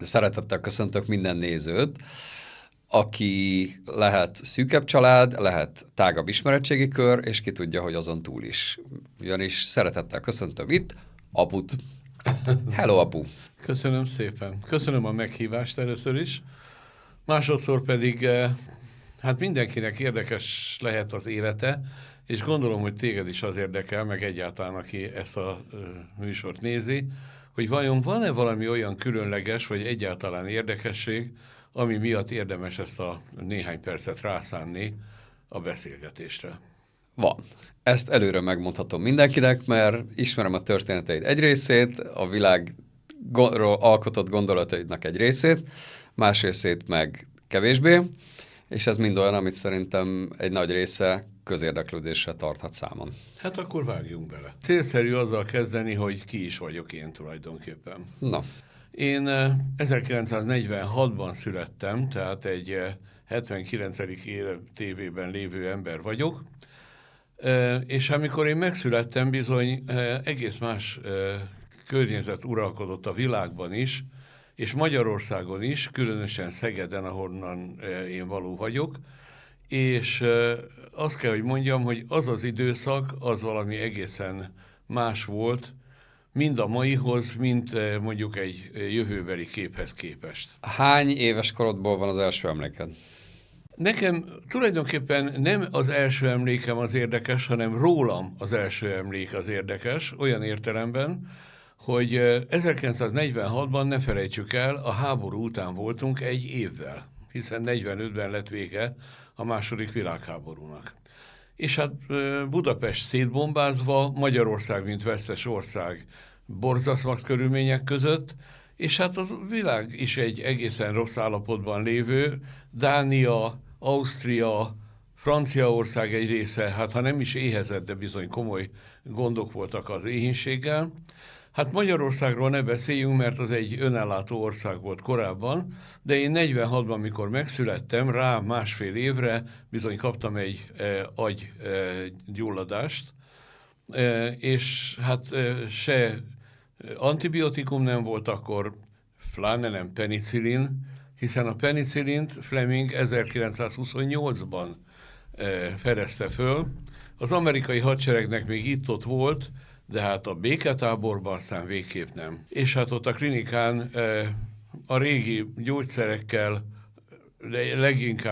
Szeretettel köszöntök minden nézőt, aki lehet szűkebb család, lehet tágabb ismeretségi kör, és ki tudja, hogy azon túl is. Ugyanis szeretettel köszöntöm itt aput. Hello, apu! Köszönöm szépen. Köszönöm a meghívást először is. Másodszor pedig, hát mindenkinek érdekes lehet az élete, és gondolom, hogy téged is az érdekel, meg egyáltalán, aki ezt a műsort nézi, hogy vajon van-e valami olyan különleges, vagy egyáltalán érdekesség, ami miatt érdemes ezt a néhány percet rászánni a beszélgetésre. Van. Ezt előre megmondhatom mindenkinek, mert ismerem a történeteid egy részét, a világról alkotott gondolataidnak egy részét, más részét meg kevésbé, és ez mind olyan, amit szerintem egy nagy része közérdeklődésre tarthat számon. Hát akkor vágjunk bele. Célszerű azzal kezdeni, hogy ki is vagyok én tulajdonképpen. Na. Én 1946-ban születtem, tehát egy 79. életévében lévő ember vagyok, és amikor én megszülettem, bizony egész más környezet uralkodott a világban is, és Magyarországon is, különösen Szegeden, ahonnan én való vagyok, és azt kell, hogy mondjam, hogy az az időszak, az valami egészen más volt, mind a maihoz, mint mondjuk egy jövőbeli képhez képest. Hány éves korodból van az első emléked? Nekem tulajdonképpen nem az első emlékem az érdekes, hanem rólam az első emlék az érdekes, olyan értelemben, hogy 1946-ban, ne felejtsük el, a háború után voltunk egy évvel, hiszen 45-ben lett vége a második világháborúnak. És hát Budapest szétbombázva, Magyarország, mint vesztes ország borzasztó körülmények között, és hát a világ is egy egészen rossz állapotban lévő, Dánia, Ausztria, Franciaország egy része, hát ha nem is éhezett, de bizony komoly gondok voltak az éhínséggel. Hát Magyarországról ne beszéljünk, mert az egy önellátó ország volt korábban, de én 46-ban, mikor megszülettem, rá másfél évre bizony kaptam egy agygyulladást, és hát se antibiotikum nem volt akkor, pláne nem penicillin, hiszen a penicillint Fleming 1928-ban fedezte föl. Az amerikai hadseregnek még itt-ott volt, de hát a béketáborban aztán végképp nem. És hát ott a klinikán a régi gyógyszerekkel,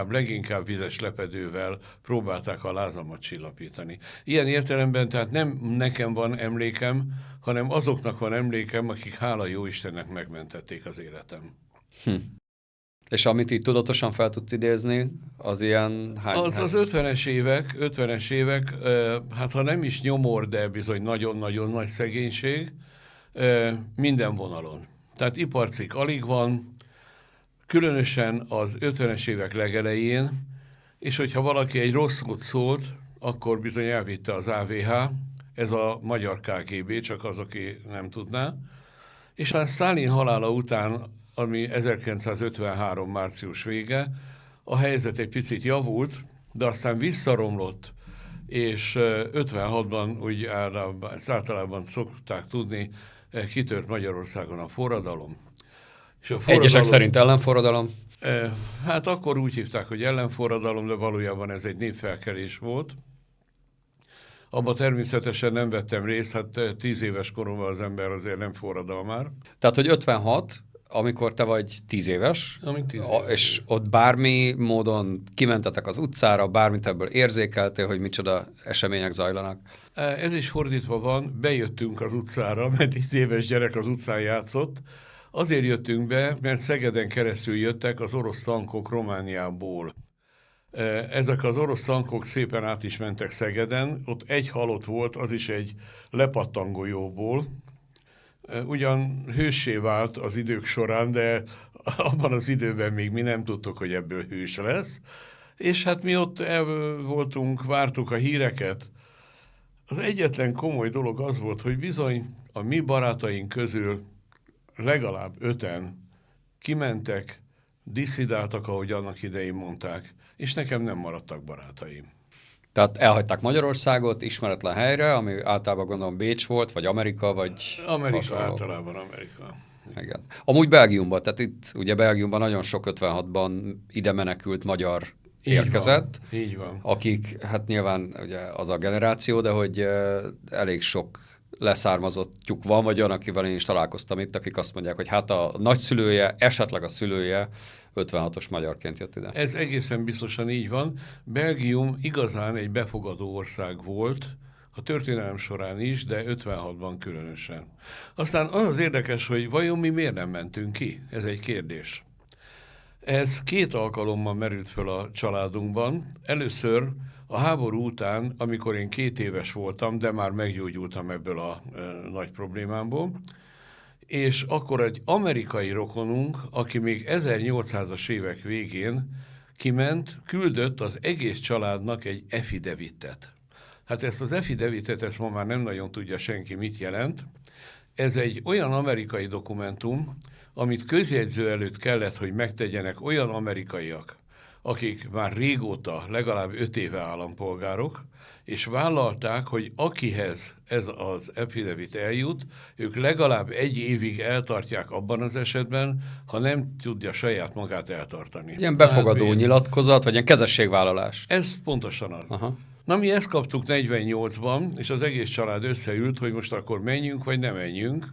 leginkább vizes lepedővel próbálták a lázamat csillapítani. Ilyen értelemben tehát nem nekem van emlékem, hanem azoknak van emlékem, akik hála jó Istennek megmentették az életem. És amit így tudatosan fel tudsz idézni, az ilyen hány? Az 50-es évek, hát ha nem is nyomor, de bizony nagyon-nagyon nagy szegénység, minden vonalon. Tehát iparcikk alig van, különösen az 50-es évek legelején, és hogyha valaki egy rossz szót szólt, akkor bizony elvitte az AVH, ez a magyar KGB, csak az, aki nem tudná. És aztán Sztálin halála után, ami 1953. március vége, a helyzet egy picit javult, de aztán visszaromlott, és 56-ban, úgy általában szokták tudni, kitört Magyarországon a forradalom. És a forradalom, egyesek szerint ellenforradalom? Hát akkor úgy hívták, hogy ellenforradalom, de valójában ez egy népfelkelés volt. Abba természetesen nem vettem részt, hát 10 éves koromban az ember azért nem forradal már. Tehát, hogy 56, amikor te vagy 10 éves, és ott bármi módon kimentetek az utcára, bármit ebből érzékeltél, hogy micsoda események zajlanak? Ez is fordítva van, bejöttünk az utcára, mert 10 éves gyerek az utcán játszott. Azért jöttünk be, mert Szegeden keresztül jöttek az orosz tankok Romániából. Ezek az orosz tankok szépen át is mentek Szegeden, ott egy halott volt, az is egy lepattangolyóból. Ugyan hőssé vált az idők során, de abban az időben még mi nem tudtuk, hogy ebből hős lesz. És hát mi ott voltunk, vártuk a híreket. Az egyetlen komoly dolog az volt, hogy bizony a mi barátaink közül legalább 5-en kimentek, disszidáltak, ahogy annak idején mondták, és nekem nem maradtak barátaim. Tehát elhagyták Magyarországot ismeretlen helyre, ami általában gondolom Bécs volt, vagy Amerika, vagy Amerika, hasonló. általában Amerika. Igen. Amúgy Belgiumban, tehát itt ugye Belgiumban nagyon sok 56-ban ide menekült magyar érkezett, Így van. akik, hát nyilván ugye az a generáció, de hogy elég sok leszármazottjuk van, vagy olyan, akivel én is találkoztam itt, akik azt mondják, hogy hát a nagyszülője, esetleg a szülője 56-os magyarként jött ide. Ez egészen biztosan így van. Belgium igazán egy befogadó ország volt, a történelem során is, de 56-ban különösen. Aztán az érdekes, hogy vajon mi miért nem mentünk ki? Ez egy kérdés. Ez 2 alkalommal merült föl a családunkban. Először a háború után, amikor én 2 éves voltam, de már meggyógyultam ebből a nagy problémámból, és akkor egy amerikai rokonunk, aki még 1800-as évek végén kiment, küldött az egész családnak egy affidavit-et. Hát ezt az affidavit-et, ezt ma már nem nagyon tudja senki, mit jelent. Ez egy olyan amerikai dokumentum, amit közjegyző előtt kellett, hogy megtegyenek olyan amerikaiak, akik már régóta, legalább 5 éve állampolgárok, és vállalták, hogy akihez ez az affidavit eljut, ők legalább 1 évig eltartják abban az esetben, ha nem tudja saját magát eltartani. Ilyen befogadó nyilatkozat, vagy ilyen kezességvállalás. Ez pontosan az. Aha. Na, mi ezt kaptuk 48-ban, és az egész család összeült, hogy most akkor menjünk, vagy nem menjünk.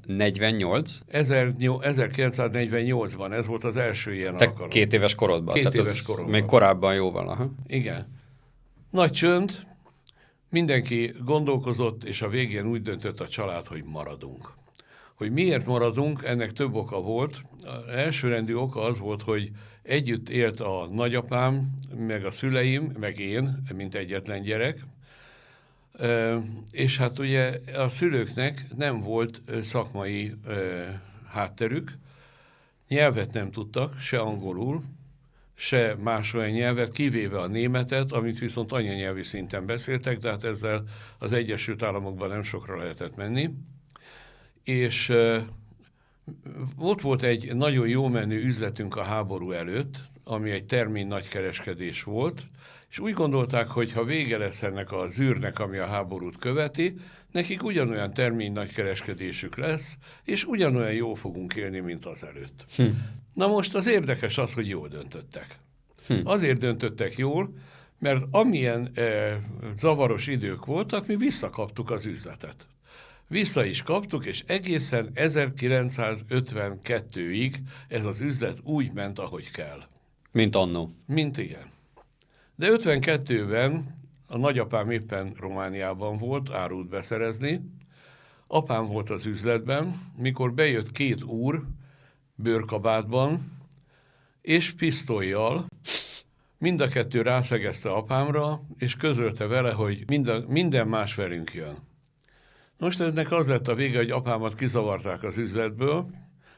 48? 1948-ban, ez volt az első ilyen alkalom. 2 éves korodban. 2 Tehát éves koromban. még korábban jóval. Aha. Igen. Nagy csönd, mindenki gondolkozott, és a végén úgy döntött a család, hogy maradunk. Hogy miért maradunk, ennek több oka volt. Az elsőrendű oka az volt, hogy együtt élt a nagyapám, meg a szüleim, meg én, mint egyetlen gyerek, és hát ugye a szülőknek nem volt szakmai hátterük, nyelvet nem tudtak, se angolul, se más olyan nyelvet, kivéve a németet, amit viszont anyanyelvi szinten beszéltek, de hát ezzel az Egyesült Államokban nem sokra lehetett menni. És ott volt egy nagyon jó menő üzletünk a háború előtt, ami egy termény nagykereskedés volt, és úgy gondolták, hogy ha vége lesz ennek az űrnek, ami a háborút követi, nekik ugyanolyan termény nagykereskedésük lesz, és ugyanolyan jól fogunk élni, mint az előtt. Na most az érdekes az, hogy jól döntöttek. Azért döntöttek jól, mert amilyen zavaros idők voltak, mi visszakaptuk az üzletet. Vissza is kaptuk, és egészen 1952-ig ez az üzlet úgy ment, ahogy kell. Mint annó. Mint igen. De 52-ben a nagyapám éppen Romániában volt árut beszerezni, apám volt az üzletben, mikor bejött 2 úr bőrkabátban és pisztollyal, mind a 2 rászegezte apámra, és közölte vele, hogy minden más velünk jön. Most ennek az lett a vége, hogy apámat kizavarták az üzletből,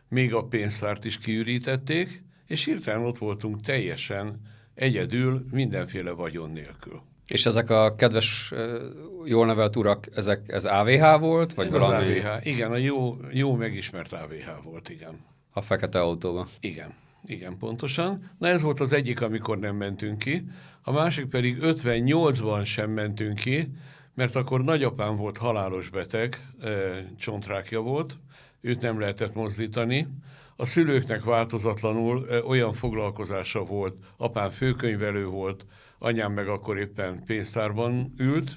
még a pénztárt is kiürítették, és hirtelen ott voltunk teljesen egyedül, mindenféle vagyon nélkül. És ezek a kedves, jól nevelt urak, ez AVH volt? Vagy Ez valami? az AVH, igen, a jó megismert AVH volt, igen. A fekete autóba. Igen, pontosan. Na ez volt az egyik, amikor nem mentünk ki. A másik pedig 58-ban sem mentünk ki, mert akkor nagyapám volt halálos beteg, csontrákja volt, őt nem lehetett mozdítani. A szülőknek változatlanul olyan foglalkozása volt, apám főkönyvelő volt, anyám meg akkor éppen pénztárban ült,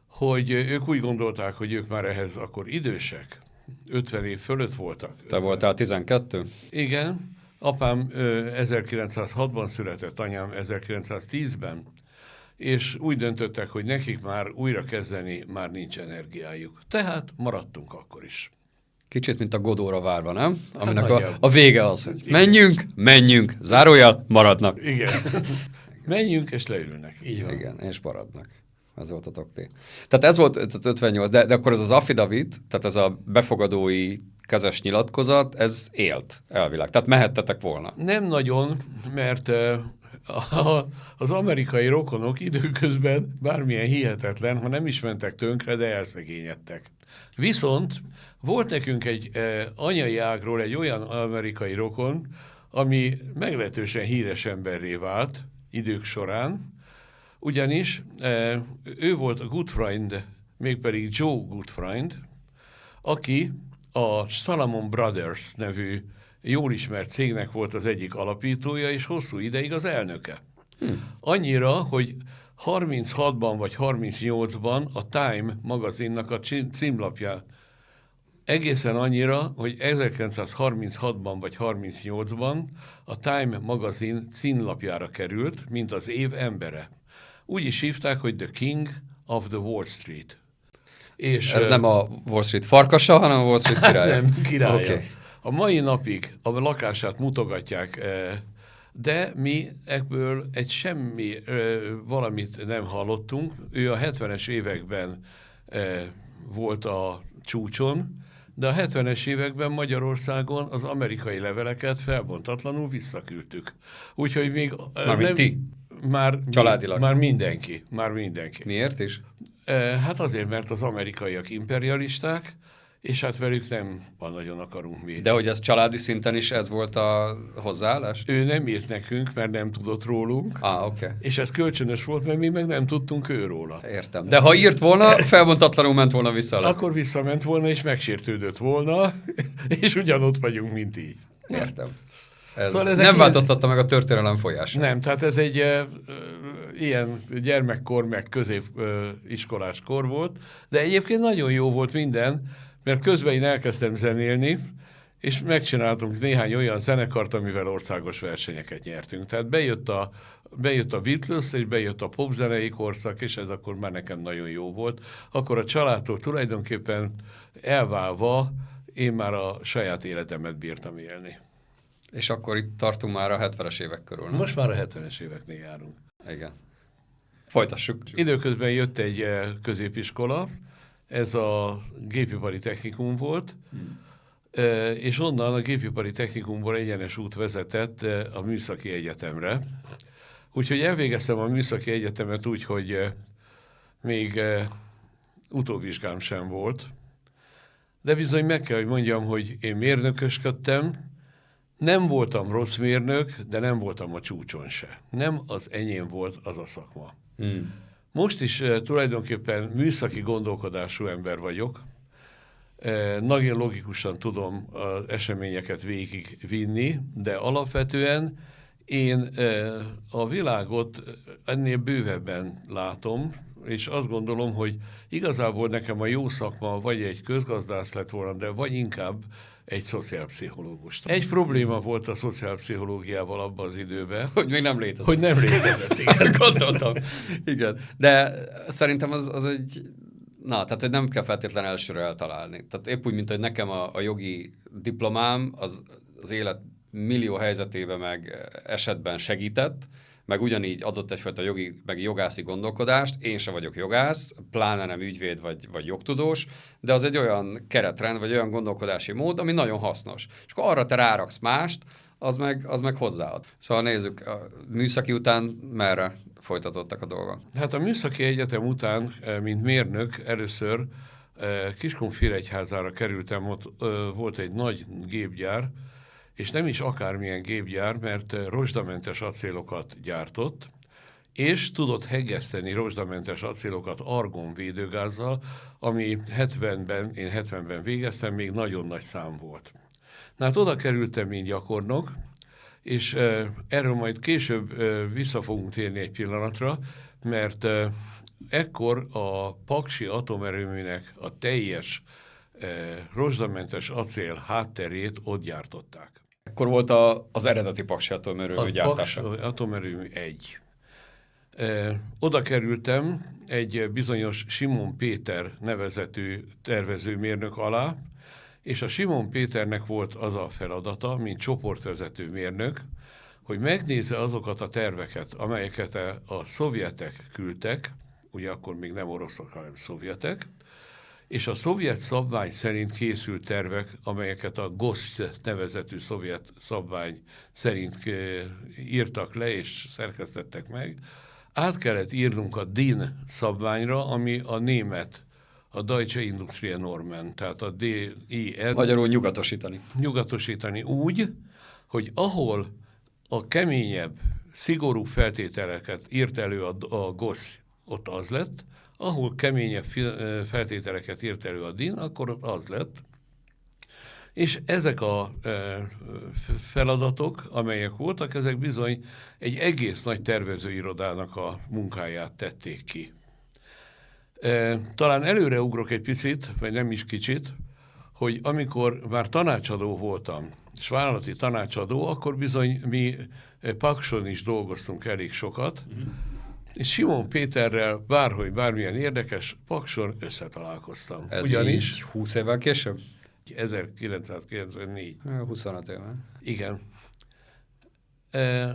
hogy ők úgy gondolták, hogy ők már ehhez akkor idősek, 50 év fölött voltak. Te voltál 12? Igen, apám 1906-ban született, anyám 1910-ben, és úgy döntöttek, hogy nekik már újra kezdeni már nincs energiájuk. Tehát maradtunk akkor is. Kicsit, mint a Godóra várva, nem? Aminek nagyjából. a vége az, hogy menjünk, zárójel, maradnak. Igen. Menjünk, és leülnek. Így van. Igen, és maradnak. Ez volt a takté. Tehát ez volt tehát 58, de akkor ez az affidavit, tehát ez a befogadói kezes nyilatkozat, ez élt elvileg. Tehát mehettetek volna. Nem nagyon, mert az amerikai rokonok időközben bármilyen hihetetlen, ha nem is mentek tönkre, de elszegényedtek. Viszont volt nekünk egy anyai ágról egy olyan amerikai rokon, ami meglehetősen híres emberré vált idők során, ugyanis ő volt a Goodfriend, mégpedig Joe Goodfriend, aki a Salomon Brothers nevű jól ismert cégnek volt az egyik alapítója, és hosszú ideig az elnöke. Annyira, hogy 36-ban vagy 38-ban a Time magazinnak a címlapja egészen annyira, hogy 1936-ban vagy 38-ban a Time magazin címlapjára került, mint az év embere. Úgy is hívták, hogy The King of the Wall Street. És Ez nem a Wall Street farkasa, hanem a Wall Street királya. nem, királya. Okay. A mai napig a lakását mutogatják, de mi ebből egy semmi valamit nem hallottunk. Ő a 70-es években volt a csúcson, de a 70-es években Magyarországon az amerikai leveleket felbontatlanul visszaküldtük. Úgyhogy még... Mármint ti? Családilag? Már mindenki. Miért is? Hát azért, mert az amerikaiak imperialisták, és hát velük nem nagyon akarunk mi. De hogy ez családi szinten is ez volt a hozzáállás? Ő nem írt nekünk, mert nem tudott rólunk. Oké. És ez kölcsönös volt, mert mi meg nem tudtunk őróla. Értem. De ha írt volna, felbontatlanul ment volna vissza. Akkor visszament volna, és megsértődött volna, és ugyanott vagyunk, mint így. Értem. Ez szóval nem változtatta meg a történelem folyását. Nem, tehát ez egy ilyen gyermekkor, meg középiskolás kor volt, de egyébként nagyon jó volt minden, mert közben én elkezdtem zenélni, és megcsináltunk néhány olyan zenekart, amivel országos versenyeket nyertünk. Tehát bejött a Beatles, és bejött a popzenei korszak, és ez akkor már nekem nagyon jó volt. Akkor a családtól tulajdonképpen elválva én már a saját életemet bírtam élni. És akkor itt tartunk már a 70-es évek körül, nem? Most már a 70-es éveknél járunk. Igen. Folytassuk. Időközben jött egy középiskola, ez a gépipari technikum volt, és onnan a gépipari technikumból egyenes út vezetett a műszaki egyetemre. Úgyhogy elvégeztem a műszaki egyetemet úgy, hogy még utóvizsgám sem volt. De bizony meg kell, hogy mondjam, hogy én mérnökösködtem, nem voltam rossz mérnök, de nem voltam a csúcson se. Nem az enyém volt az a szakma. Most is tulajdonképpen műszaki gondolkodású ember vagyok. Nagyon logikusan tudom az eseményeket végigvinni, de alapvetően én a világot ennél bővebben látom, és azt gondolom, hogy igazából nekem a jó szakma vagy egy közgazdász lett volna, de vagy inkább egy szociálpszichológus. Egy probléma volt a szociálpszichológiával abban az időben. Hogy még nem létezett. Hogy nem létezett, igen. Gondoltam. Igen. De szerintem az egy... Na, tehát hogy nem kell feltétlenül elsőre eltalálni. Tehát épp úgy, mint hogy nekem a jogi diplomám az élet millió helyzetében meg esetben segített, meg ugyanígy adott egyfajta jogi, meg jogászi gondolkodást. Én sem vagyok jogász, pláne nem ügyvéd vagy jogtudós, de az egy olyan keretrend, vagy olyan gondolkodási mód, ami nagyon hasznos. És akkor arra te ráraksz mást, az meg hozzáad. Szóval nézzük, a műszaki után merre folytatottak a dolgok? Hát a műszaki egyetem után, mint mérnök, először Kiskunfélegyházára kerültem, ott volt egy nagy gépgyár, és nem is akármilyen gépgyár, mert rozsdamentes acélokat gyártott, és tudott hegeszteni rozsdamentes acélokat argonvédőgázzal, ami én 70-ben végeztem, még nagyon nagy szám volt. Na hát oda kerültem, mint gyakornok, és erről majd később vissza fogunk térni egy pillanatra, mert ekkor a Paksi atomerőműnek a teljes rozsdamentes acél hátterét ott gyártották. Ekkor volt az eredeti Paksi atomerőmű gyártása. Paksi atomerőmű 1. Oda kerültem egy bizonyos Simon Péter nevezetű tervezőmérnök alá, és a Simon Péternek volt az a feladata, mint csoportvezető mérnök, hogy megnézze azokat a terveket, amelyeket a szovjetek küldtek, ugye akkor még nem oroszok, hanem szovjetek, és a szovjet szabvány szerint készült tervek, amelyeket a GOST nevezetű szovjet szabvány szerint írtak le és szerkesztettek meg, át kellett írnunk a DIN szabványra, ami a német, a Deutsche Industrie Normen, tehát a DIN. Magyarul nyugatosítani. Nyugatosítani úgy, hogy ahol a keményebb, szigorú feltételeket írt elő a GOST, ott az lett, ahol keményebb feltételeket írt elő a DIN, akkor ott az lett. És ezek a feladatok, amelyek voltak, ezek bizony egy egész nagy tervezőirodának a munkáját tették ki. Talán előreugrok egy picit, vagy nem is kicsit, hogy amikor már tanácsadó voltam, és vállalati tanácsadó, akkor bizony mi Pakson is dolgoztunk elég sokat, és Simon Péterrel bármilyen érdekes, Pakson összetalálkoztam. Ez ugyanis így 20 évvel később? 1994. 25 éve. Igen.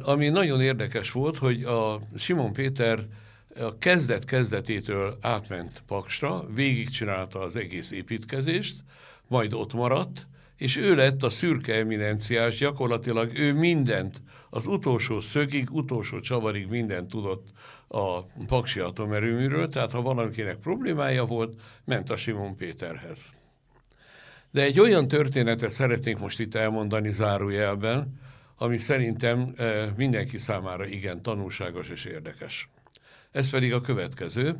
Ami nagyon érdekes volt, hogy a Simon Péter a kezdetétől átment Paksra, végigcsinálta az egész építkezést, majd ott maradt, és ő lett a szürke eminenciás, gyakorlatilag ő mindent, az utolsó szögig, utolsó csavarig mindent tudott a paksi atomerőműről, tehát ha valakinek problémája volt, ment a Simon Péterhez. De egy olyan történetet szeretnék most itt elmondani zárójelben, ami szerintem mindenki számára igen tanulságos és érdekes. Ez pedig a következő.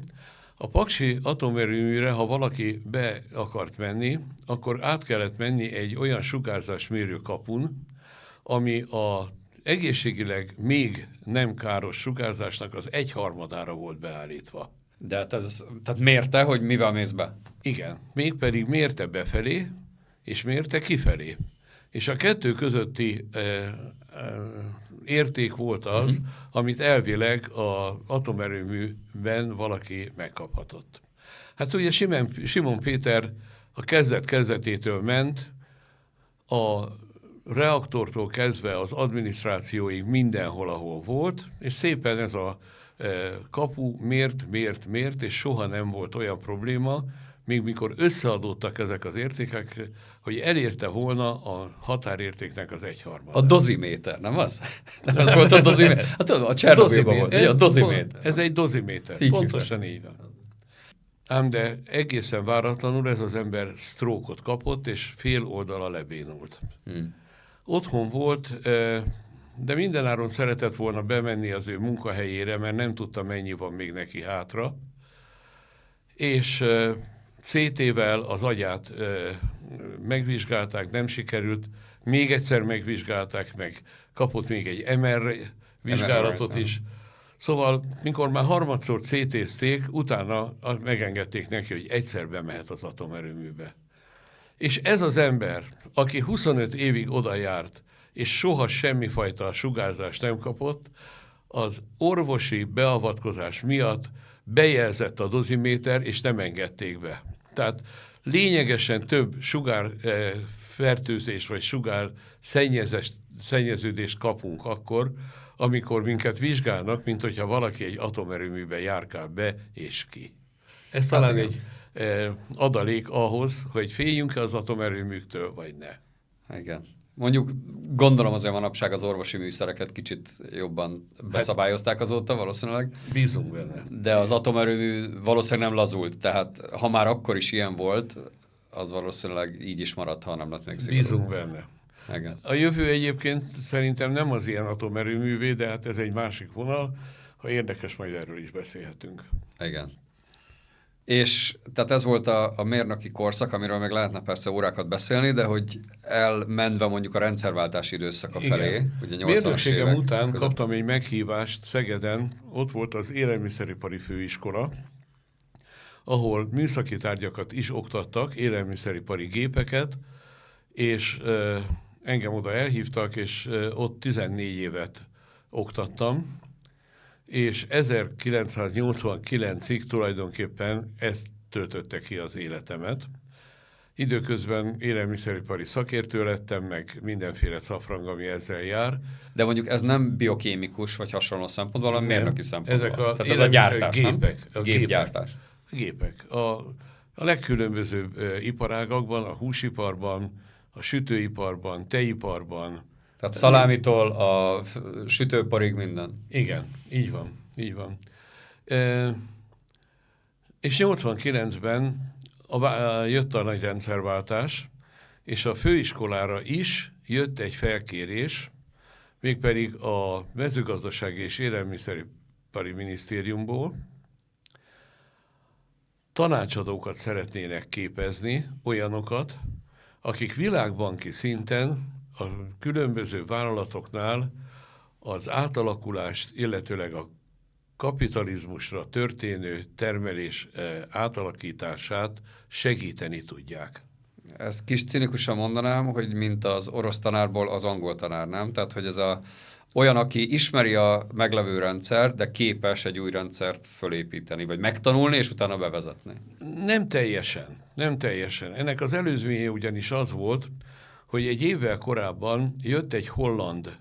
A paksi atomerőműre, ha valaki be akart menni, akkor át kellett menni egy olyan sugárzásmérő kapun, ami az egészségileg még nem káros sugárzásnak az 1/3 volt beállítva. De hát tehát mérte, hogy mivel mész be? Igen, mégpedig mérte befelé, és mérte kifelé. És a kettő közötti érték volt az, amit elvileg az atomerőműben valaki megkaphatott. Hát ugye Simon Péter a kezdetétől ment, a reaktortól kezdve az adminisztrációig mindenhol, ahol volt, és szépen ez a kapu mért, és soha nem volt olyan probléma, még mikor összeadódtak ezek az értékek, hogy elérte volna a határértéknek az 1/3. A doziméter, nem az? Nem az volt a doziméter? Hát a Csernobilban volt, a doziméter. Ez egy doziméter, pontosan így van. Ám de egészen váratlanul ez az ember sztrókot kapott, és fél oldala lebénult. Otthon volt, de mindenáron szeretett volna bemenni az ő munkahelyére, mert nem tudta, mennyi van még neki hátra, és CT-vel az agyát megvizsgálták, nem sikerült, még egyszer megvizsgálták meg, kapott még egy MR vizsgálatot is. Szóval, mikor már harmadszor CT-zték, utána megengedték neki, hogy egyszer bemehet az atomerőműbe. És ez az ember, aki 25 évig oda járt, és soha semmifajta sugárzást nem kapott, az orvosi beavatkozás miatt bejelzett a doziméter, és nem engedték be. Tehát lényegesen több sugárfertőzés vagy sugár szennyeződést kapunk akkor, amikor minket vizsgálnak, mint hogyha valaki egy atomerőműbe járkál be és ki. Ez talán egy adalék ahhoz, hogy féljünk-e az atomerőműktől, vagy ne. Igen. Mondjuk gondolom azért manapság az orvosi műszereket kicsit jobban beszabályozták azóta valószínűleg. Bízunk benne. De az atomerőmű valószínűleg nem lazult, tehát ha már akkor is ilyen volt, az valószínűleg így is maradt, ha nem lett még szigorú. Bízunk benne. Igen. A jövő egyébként szerintem nem az ilyen atomerőművé, de hát ez egy másik vonal. Ha érdekes, majd erről is beszélhetünk. Igen. És tehát ez volt a mérnöki korszak, amiről meg lehetne persze órákat beszélni, de hogy elmenve mondjuk a rendszerváltási időszaka felé, ugye 80-as Mérnökségem évek után között. kaptam egy meghívást Szegeden, ott volt az élelmiszeripari főiskola, ahol műszaki tárgyakat is oktattak, élelmiszeripari gépeket, és engem oda elhívtak, és ott 14 évet oktattam, és 1989-ig tulajdonképpen ezt töltötte ki az életemet. Időközben élelmiszeripari szakértő lettem, meg mindenféle szafrang, ami ezzel jár. De mondjuk ez nem biokémikus vagy hasonló szempontból, hanem mérnöki szempontból. Ezek a tehát ez a gyártás, gépek, nem? Gépgyártás. Gépek. A legkülönbözőbb iparágakban, a húsiparban, a sütőiparban, tejiparban. Tehát szalámitól a sütőparig minden. Igen, így van, így van. És 89-ben jött a nagy rendszerváltás, és a főiskolára is jött egy felkérés, mégpedig a mezőgazdasági és élelmiszeripari minisztériumból. Tanácsadókat szeretnének képezni, olyanokat, akik világbanki szinten a különböző vállalatoknál az átalakulást, illetőleg a kapitalizmusra történő termelés átalakítását segíteni tudják. Ezt kis cinikusan mondanám, hogy mint az orosz tanárból az angol tanár, nem? Tehát, hogy ez olyan, aki ismeri a meglevő rendszert, de képes egy új rendszert fölépíteni, vagy megtanulni, és utána bevezetni. Nem teljesen, nem teljesen. Ennek az előzménye ugyanis az volt, hogy egy évvel korábban jött egy holland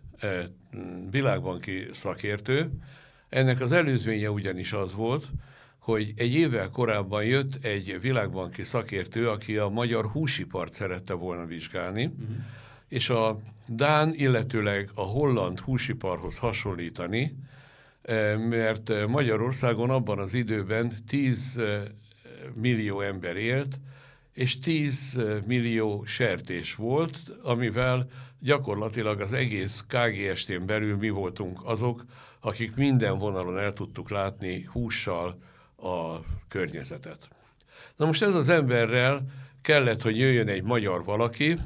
világbanki szakértő. Ennek az előzménye ugyanis az volt, hogy egy évvel korábban jött egy világbanki szakértő, aki a magyar húsipart szerette volna vizsgálni, és a dán, illetőleg a holland húsiparhoz hasonlítani, mert Magyarországon abban az időben 10 millió ember élt, és 10 millió sertés volt, amivel gyakorlatilag az egész KGST-n belül mi voltunk azok, akik minden vonalon el tudtuk látni hússal a környezetet. Na most ez az emberrel kellett, hogy jöjjön egy magyar valaki,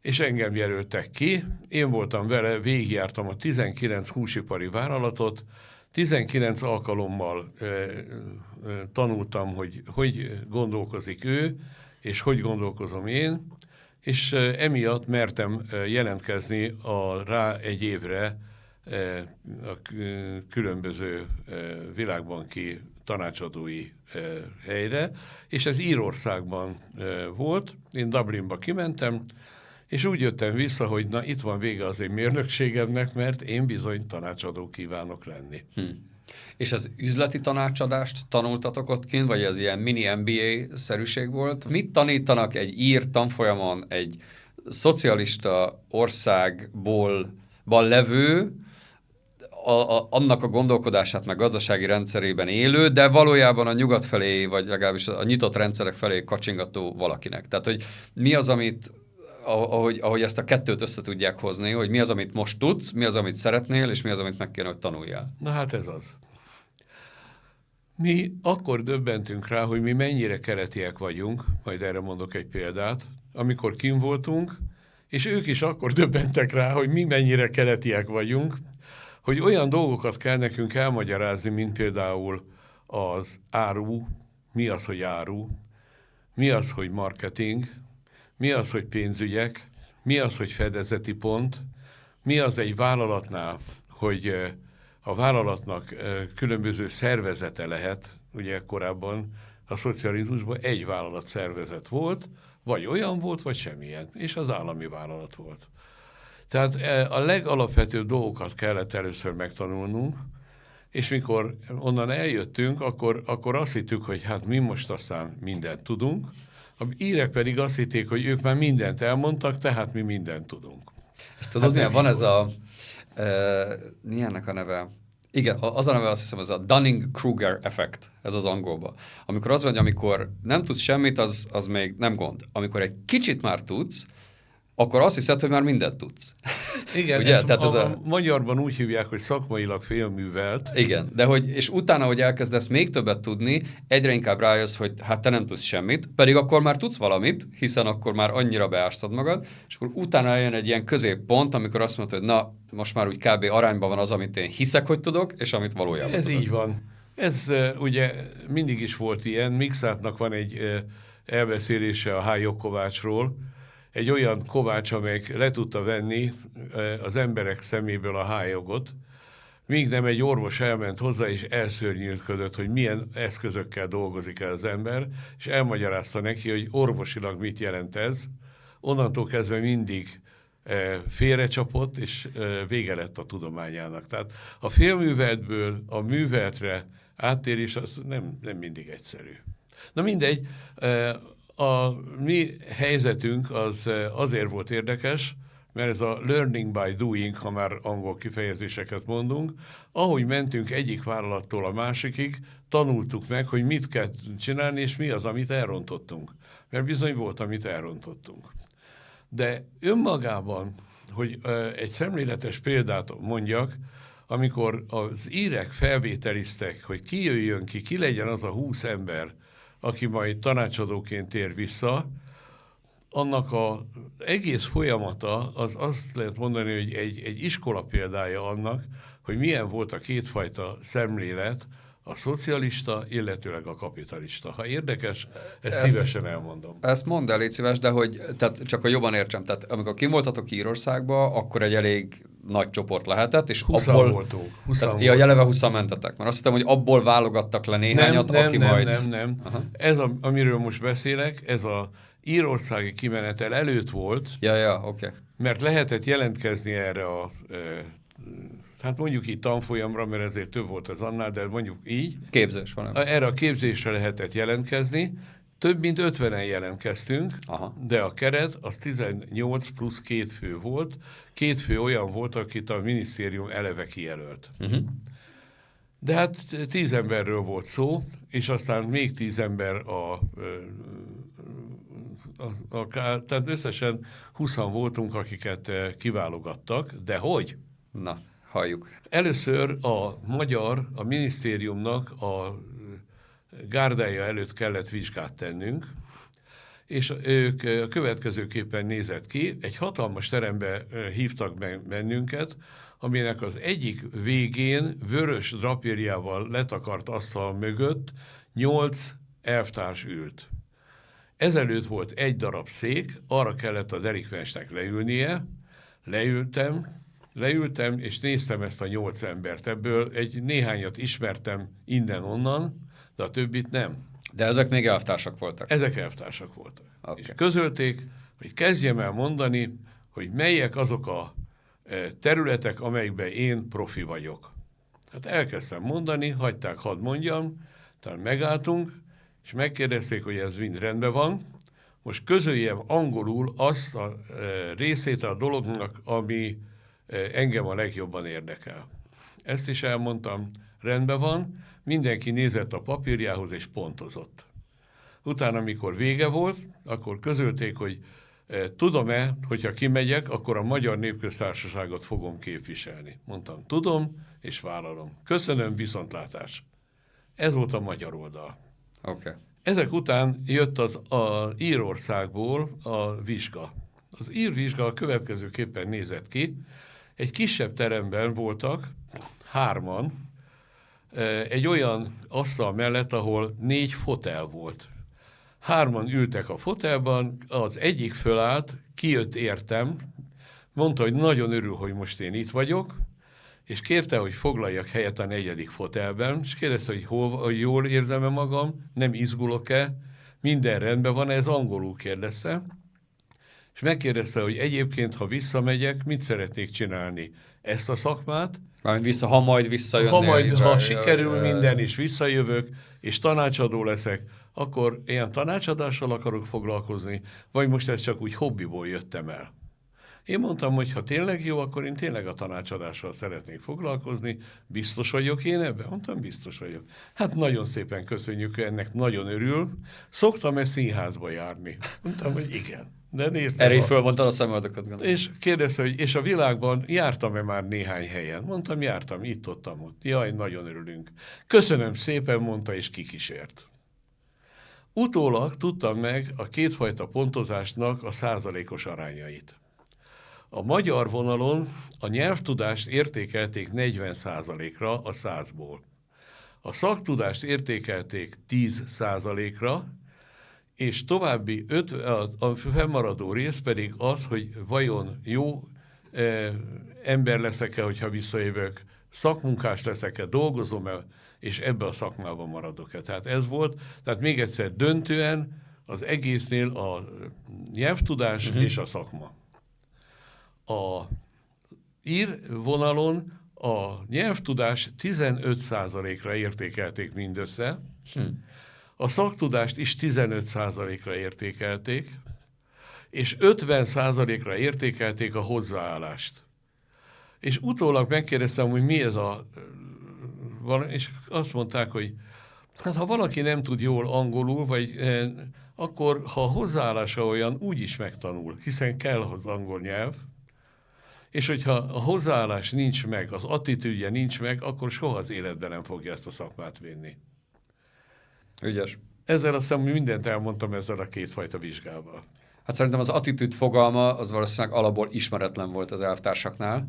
és engem jelöltek ki. Én voltam vele, végigjártam a 19 húsipari vállalatot, 19 alkalommal tanultam, hogy gondolkozik ő, és hogy gondolkozom én, és emiatt mertem jelentkezni rá egy évre a különböző világbanki tanácsadói helyre, és ez Írországban volt. Én Dublinba kimentem, és úgy jöttem vissza, hogy na itt van vége az én mérnökségemnek, mert én bizony tanácsadó kívánok lenni. És az üzleti tanácsadást tanultatok ott kint, vagy ez ilyen mini MBA-szerűség volt? Mit tanítanak egy ír tanfolyamon egy szocialista országból levő, annak a gondolkodását meg gazdasági rendszerében élő, de valójában a nyugat felé, vagy legalábbis a nyitott rendszerek felé kacsingató valakinek. Tehát, hogy mi az, amit ahogy ezt a kettőt össze tudják hozni, hogy mi az, amit most tudsz, mi az, amit szeretnél, és mi az, amit meg kéne, hogy tanuljál. Na hát ez az. Mi akkor döbbentünk rá, hogy mi mennyire keletiek vagyunk, majd erre mondok egy példát, amikor kim voltunk, és ők is akkor döbbentek rá, hogy mi mennyire keletiek vagyunk, hogy olyan dolgokat kell nekünk elmagyarázni, mint például az áru, mi az, hogy áru, mi az, hogy marketing, mi az, hogy pénzügyek, mi az, hogy fedezeti pont, mi az egy vállalatnál, hogy a vállalatnak különböző szervezete lehet, ugye korábban a szocializmusban egy vállalat szervezet volt, vagy olyan volt, vagy semmilyen, és az állami vállalat volt. Tehát a legalapvetőbb dolgokat kellett először megtanulnunk, és mikor onnan eljöttünk, akkor azt hittük, hogy hát mi most aztán mindent tudunk, a írek pedig azt hitték, hogy ők már mindent elmondtak, tehát mi mindent tudunk. Ezt tudod, hát van ez a... mi ennek a neve? Igen, az a neve, azt hiszem, ez a Dunning-Kruger effekt, ez az angolban. Amikor az van, hogy amikor nem tudsz semmit, az még nem gond. Amikor egy kicsit már tudsz, akkor azt hiszed, hogy már mindent tudsz. Igen, ugye? Tehát ez a magyarban úgy hívják, hogy szakmailag félművelt. Igen, de és utána, hogy elkezdesz még többet tudni, egyre inkább rájössz, hogy hát te nem tudsz semmit, pedig akkor már tudsz valamit, hiszen akkor már annyira beástad magad, és akkor utána eljön egy ilyen középpont, amikor azt mondod, hogy na, most már úgy kb. Arányban van az, amit én hiszek, hogy tudok, és amit valójában Ez tudok. így van. Ez ugye mindig is volt ilyen. Mixátnak van egy elbeszélése a H. Kovácsról, egy olyan Kovács, amelyik le tudta venni az emberek szeméből a hájogot, míg nem egy orvos elment hozzá, és elszörnyűködött, hogy milyen eszközökkel dolgozik el az ember, és elmagyarázta neki, hogy orvosilag mit jelent ez. Onnantól kezdve mindig félrecsapott, és vége lett a tudományának. Tehát a félműveltből a műveltre áttérés az nem mindig egyszerű. Na mindegy, a mi helyzetünk az azért volt érdekes, mert ez a learning by doing, ha már angol kifejezéseket mondunk, ahogy mentünk egyik vállalattól a másikig, tanultuk meg, hogy mit kell csinálni, és mi az, amit elrontottunk. Mert bizony volt, amit elrontottunk. De önmagában, hogy egy szemléletes példát mondjak, amikor az írek felvételiztek, hogy ki jöjjön ki legyen az a 20 ember, aki majd tanácsadóként tér vissza, annak az egész folyamata, az azt lehet mondani, hogy egy iskola példája annak, hogy milyen volt a kétfajta szemlélet, a szocialista, illetőleg a kapitalista. Ha érdekes, ezt szívesen elmondom. Ezt mondd el, légy szíves, de hogy, tehát csak hogy jobban értsem, tehát amikor kim voltatok Írországba, akkor egy elég nagy csoport lehetett, és 20 abból... voltunk. Ja, eleve 20 mentetek, mert azt hittem, hogy abból válogattak le néhányat, aki majd... Nem. Aha. Ez, amiről most beszélek, ez a írországi kimenetel előtt volt, Ja, oké. mert lehetett jelentkezni erre a, hát mondjuk így tanfolyamra, mert ezért több volt az annál, de mondjuk így. Képzés van. Erre a képzésre lehetett jelentkezni. Több mint 50-en jelentkeztünk, Aha. de a keret az 18 plusz 2 fő volt. 2 fő olyan volt, akit a minisztérium eleve kijelölt. De hát 10 emberről volt szó, és aztán még 10 ember tehát összesen 20-an voltunk, akiket kiválogattak, de hogy? Na, halljuk. Először a minisztériumnak a gárdája előtt kellett vizsgát tennünk, és ők a következőképpen nézett ki, egy hatalmas terembe hívtak bennünket, aminek az egyik végén vörös drapériával letakart asztal mögött 8 elvtárs ült. Ezelőtt volt egy darab szék, arra kellett az delikvensnek leülnie, leültem, és néztem ezt a 8 embert. Ebből egy néhányat ismertem innen-onnan, de a többit nem. De ezek még elvtársak voltak. Ezek elvtársak voltak. Okay. És közölték, hogy kezdjem el mondani, hogy melyek azok a területek, amelyekben én profi vagyok. Hát elkezdtem mondani, hagyták, hadd mondjam, tehát megálltunk, és megkérdezték, hogy ez mind rendben van. Most közöljem angolul azt a részét a dolognak, ami engem a legjobban érdekel. Ezt is elmondtam, rendben van, mindenki nézett a papírjához és pontozott. Utána, amikor vége volt, akkor közölték, hogy tudom-e, hogyha kimegyek, akkor a Magyar Népköztársaságot fogom képviselni. Mondtam, tudom, és vállalom. Köszönöm, viszontlátás. Ez volt a magyar oldal. Okay. Ezek után jött az Írországból a vizsga. Az ír vizsga a következőképpen nézett ki. Egy kisebb teremben voltak 3-an, egy olyan asztal mellett, ahol 4 fotel volt. 3-an ültek a fotelban, az egyik fölállt, kijött értem, mondta, hogy nagyon örül, hogy most én itt vagyok, és kérte, hogy foglaljak helyet a 4. fotelben, és kérdezte, hogy jól érzem-e magam, nem izgulok-e, minden rendben van, ez angolul kérdezte, és megkérdezte, hogy egyébként, ha visszamegyek, mit szeretnék csinálni? Ezt a szakmát? Ha majd visszajönnél. Ha sikerül minden, és visszajövök, és tanácsadó leszek, akkor ilyen tanácsadással akarok foglalkozni, vagy most ez csak úgy hobbiból jöttem el. Én mondtam, hogy ha tényleg jó, akkor én tényleg a tanácsadással szeretnék foglalkozni. Biztos vagyok én ebben? Mondtam, biztos vagyok. Hát nagyon szépen köszönjük, ennek nagyon örül. Szoktam-e színházba járni? Mondtam, hogy igen. De nézd. Erre fölmondtad a szemöldököt, gondolom. És kérdezte, hogy és a világban jártam-e már néhány helyen? Mondtam, jártam, ott. Jaj, nagyon örülünk. Köszönöm szépen, mondta, és kikísért. Utólag tudtam meg a kétfajta pontozásnak a százalékos arányait. A magyar vonalon a nyelvtudást értékelték 40%-ra a 100-ból. A szaktudást értékelték 10%-ra, és további a fennmaradó rész pedig az, hogy vajon jó ember leszek-e, hogyha visszajövök, szakmunkás leszek-e, dolgozom-e, és ebbe a szakmában maradok-e. Tehát ez volt, tehát még egyszer döntően az egésznél a nyelvtudás és a szakma. A ír vonalon a nyelvtudás 15%-ra értékelték mindössze, a szaktudást is 15%-ra értékelték, és 50%-ra értékelték a hozzáállást. És utólag megkérdeztem, hogy mi ez és azt mondták, hogy hát ha valaki nem tud jól angolul, akkor ha a hozzáállása olyan, úgy is megtanul, hiszen kell az angol nyelv, és hogyha a hozzáállás nincs meg, az attitűdje nincs meg, akkor soha az életben nem fogja ezt a szakmát vinni. Ügyes. Ezzel azt hiszem, mindent elmondtam ezzel a kétfajta vizsgával. Hát szerintem az attitűd fogalma az valószínűleg alapból ismeretlen volt az elvtársaknál,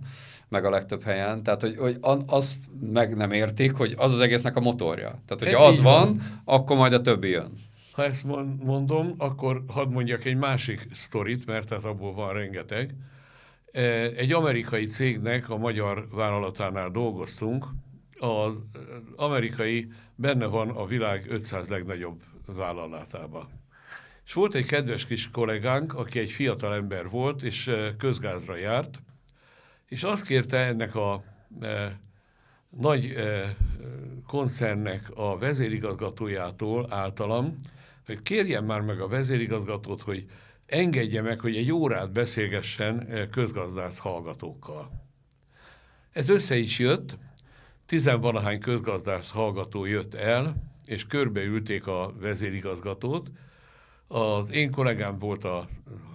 meg a legtöbb helyen. Tehát, hogy azt meg nem értik, hogy az az egésznek a motorja. Tehát, hogyha az van, akkor majd a többi jön. Ha ezt mondom, akkor hadd mondjak egy másik sztorit, mert tehát abból van rengeteg. Egy amerikai cégnek a magyar vállalatánál dolgoztunk. Az amerikai benne van a világ 500 legnagyobb vállalatában. És volt egy kedves kis kollégánk, aki egy fiatal ember volt, és közgázra járt, és azt kérte ennek a nagy koncernnek a vezérigazgatójától általam, hogy kérjen már meg a vezérigazgatót, hogy engedje meg, hogy egy órát beszélgessen közgazdász hallgatókkal. Ez össze is jött, 10-valahány közgazdász hallgató jött el, és körbeülték a vezérigazgatót. Az én kollégám volt a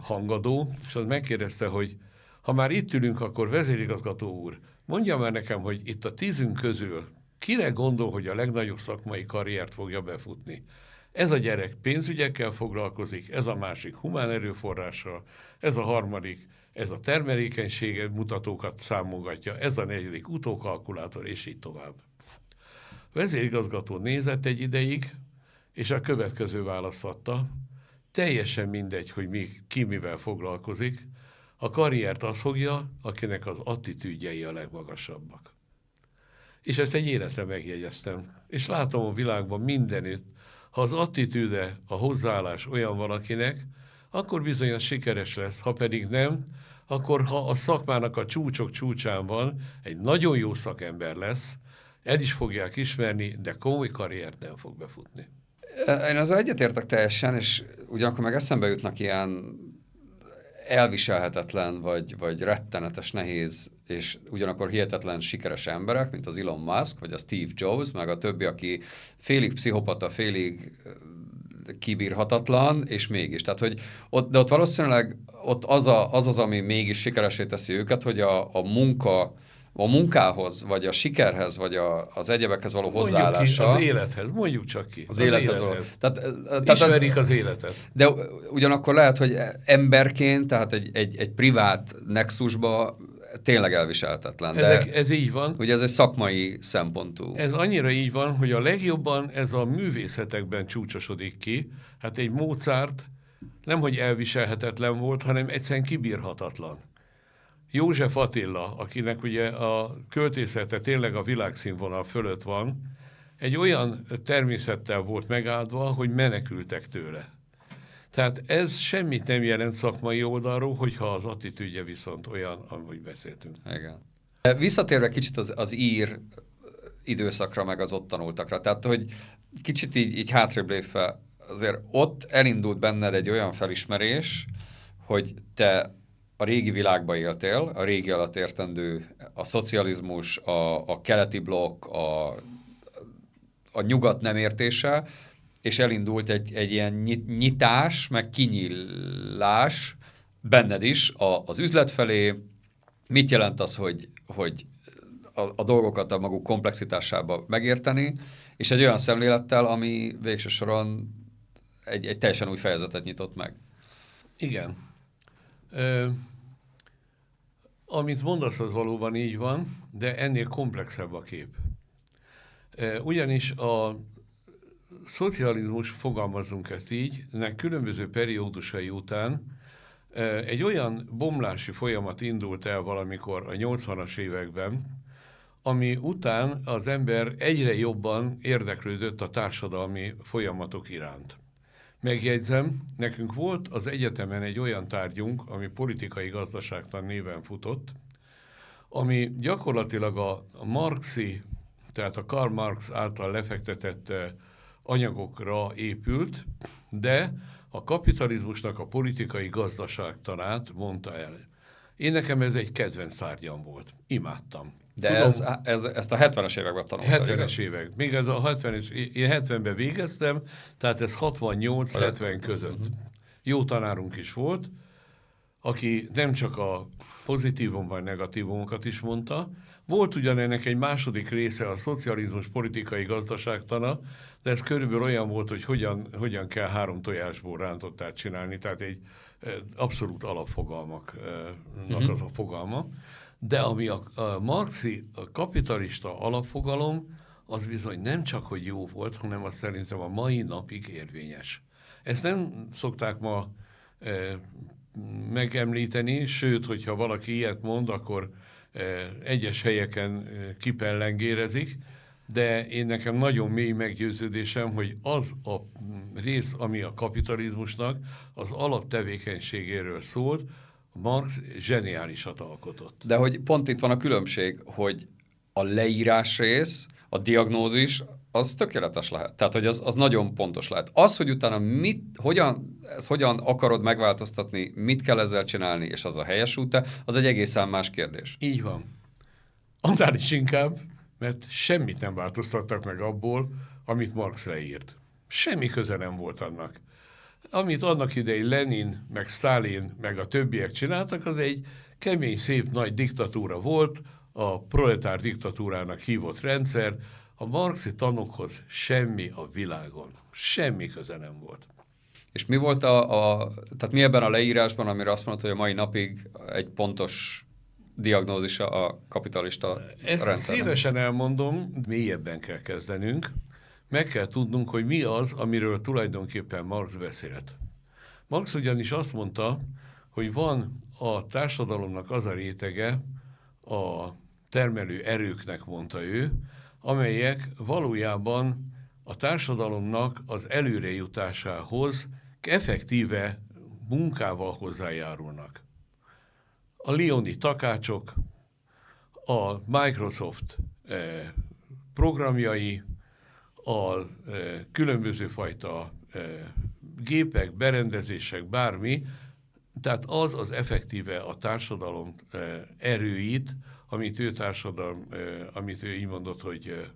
hangadó, és az megkérdezte, hogy ha már itt ülünk, akkor vezérigazgató úr, mondja már nekem, hogy itt a 10 közül kire gondol, hogy a legnagyobb szakmai karriert fogja befutni? Ez a gyerek pénzügyekkel foglalkozik, ez a másik humán erőforrással, ez a harmadik, ez a termelékenységet mutatókat számolgatja, ez a negyedik utókalkulátor, és így tovább. A vezérigazgató nézett egy ideig, és a következő választ adta, teljesen mindegy, hogy ki mivel foglalkozik, a karriert az fogja, akinek az attitűdjei a legmagasabbak. És ezt egy életre megjegyeztem. És látom a világban mindenütt, ha az attitűde, a hozzáállás olyan valakinek, akkor bizony sikeres lesz, ha pedig nem, akkor ha a szakmának a csúcsok csúcsán van, egy nagyon jó szakember lesz, el is fogják ismerni, de komoly karriert nem fog befutni. Én azzal egyetértek teljesen, és ugyanakkor meg eszembe jutnak ilyen elviselhetetlen, vagy rettenetes, nehéz, és ugyanakkor hihetetlen sikeres emberek, mint az Elon Musk, vagy a Steve Jobs, meg a többi, aki félig pszichopata, félig kibírhatatlan, és mégis. Tehát, hogy de ott valószínűleg ott az, ami mégis sikeresé teszi őket, hogy a munkához, vagy a sikerhez, vagy az egyebekhez való hozzáállása. Mondjuk ki, az élethez, mondjuk csak ki. Az élethez való. Tehát ismerik az életet. De ugyanakkor lehet, hogy emberként, tehát egy privát nexusba tényleg elviselhetetlen. Ez így van. Ugye ez egy szakmai szempontú. Ez annyira így van, hogy a legjobban ez a művészetekben csúcsosodik ki. Hát egy Mozart nemhogy elviselhetetlen volt, hanem egyszerűen kibírhatatlan. József Attila, akinek ugye a költészete tényleg a világszínvonal fölött van, egy olyan természettel volt megáldva, hogy menekültek tőle. Tehát ez semmit nem jelent szakmai oldalról, hogyha az attitűdje viszont olyan, ahogy beszéltünk. Igen. Visszatérve kicsit az ír időszakra, meg az ott tanultakra, tehát hogy kicsit így hátrébb lépve, azért ott elindult benned egy olyan felismerés, hogy te a régi világba éltél, a régi alatt értendő a szocializmus, a keleti blokk, a nyugat nem értése, és elindult egy ilyen nyitás, meg kinyílás benned is az üzlet felé. Mit jelent az, hogy a dolgokat a maguk komplexitásába megérteni, és egy olyan szemlélettel, ami végső soron egy teljesen új fejezetet nyitott meg. Igen. Amit mondasz, az valóban így van, de ennél komplexebb a kép. Ugyanis a szocializmus, fogalmazzunk ezt így, nek különböző periódusai után egy olyan bomlási folyamat indult el valamikor a 80-as években, ami után az ember egyre jobban érdeklődött a társadalmi folyamatok iránt. Megjegyzem, nekünk volt az egyetemen egy olyan tárgyunk, ami politikai gazdaságtan néven futott, ami gyakorlatilag a marxi, tehát a Karl Marx által lefektetett anyagokra épült, de a kapitalizmusnak a politikai gazdaságtanát mondta el. Én nekem ez egy kedvenc tárgyam volt. Imádtam. De ezt a 70-es években tanultad. 70-es évek. Még ez a 70-es, én 70-ben végeztem, tehát ez 68-70 között. Jó tanárunk is volt. aki nem csak a pozitívum vagy negatívumokat is mondta. Volt ugyanennek egy második része, a szocializmus politikai gazdaságtana, de ez körülbelül olyan volt, hogy hogyan kell 3 tojásból rántottát csinálni, tehát egy abszolút alapfogalmaknak az a fogalma. De ami a marxi, a kapitalista alapfogalom, az bizony nem csak, hogy jó volt, hanem azt szerintem a mai napig érvényes. Ezt nem szokták ma megemlíteni, sőt, hogyha valaki ilyet mond, akkor egyes helyeken kipellengérezik, de én nekem nagyon mély meggyőződésem, hogy az a rész, ami a kapitalizmusnak az alaptevékenységéről szólt, Marx zseniálisat alkotott. De hogy pont itt van a különbség, hogy a leírás rész, a diagnózis, az tökéletes lehet. Tehát, hogy az nagyon pontos lehet. Az, hogy utána hogyan akarod megváltoztatni, mit kell ezzel csinálni, és az a helyes út, az egy egészen más kérdés. Így van. Annál is inkább, mert semmit nem változtattak meg abból, amit Marx leírt. Semmi köze nem volt annak. Amit annak idején Lenin, meg Sztálin, meg a többiek csináltak, az egy kemény, szép, nagy diktatúra volt, a proletár diktatúrának hívott rendszer. A marxi tanokhoz semmi a világon. Semmi köze nem volt. És mi volt tehát mi ebben a leírásban, amire azt mondod, hogy a mai napig egy pontos diagnózisa a kapitalista Ezt rendszernek? szívesen elmondom, mélyebben kell kezdenünk. Meg kell tudnunk, hogy mi az, amiről tulajdonképpen Marx beszélt. Marx ugyanis azt mondta, hogy van a társadalomnak az a rétege, a termelő erőknek mondta ő, amelyek valójában a társadalomnak az előrejutásához effektíve munkával hozzájárulnak. A lyoni takácsok, a Microsoft programjai, a különböző fajta gépek, berendezések, bármi, tehát az effektíve a társadalom erőit, amit ő így mondott, hogy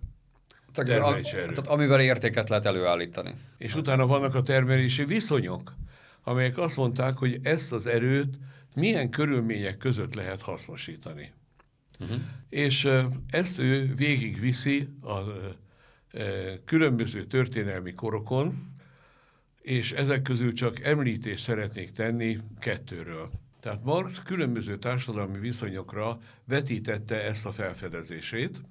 termelési erő. Tehát amivel értéket lehet előállítani. És utána vannak a termelési viszonyok, amelyek azt mondták, hogy ezt az erőt milyen körülmények között lehet hasznosítani. És ezt ő végigviszi a különböző történelmi korokon, és ezek közül csak említést szeretnék tenni 2-ről. Tehát Marx különböző társadalmi viszonyokra vetítette ezt a felfedezését.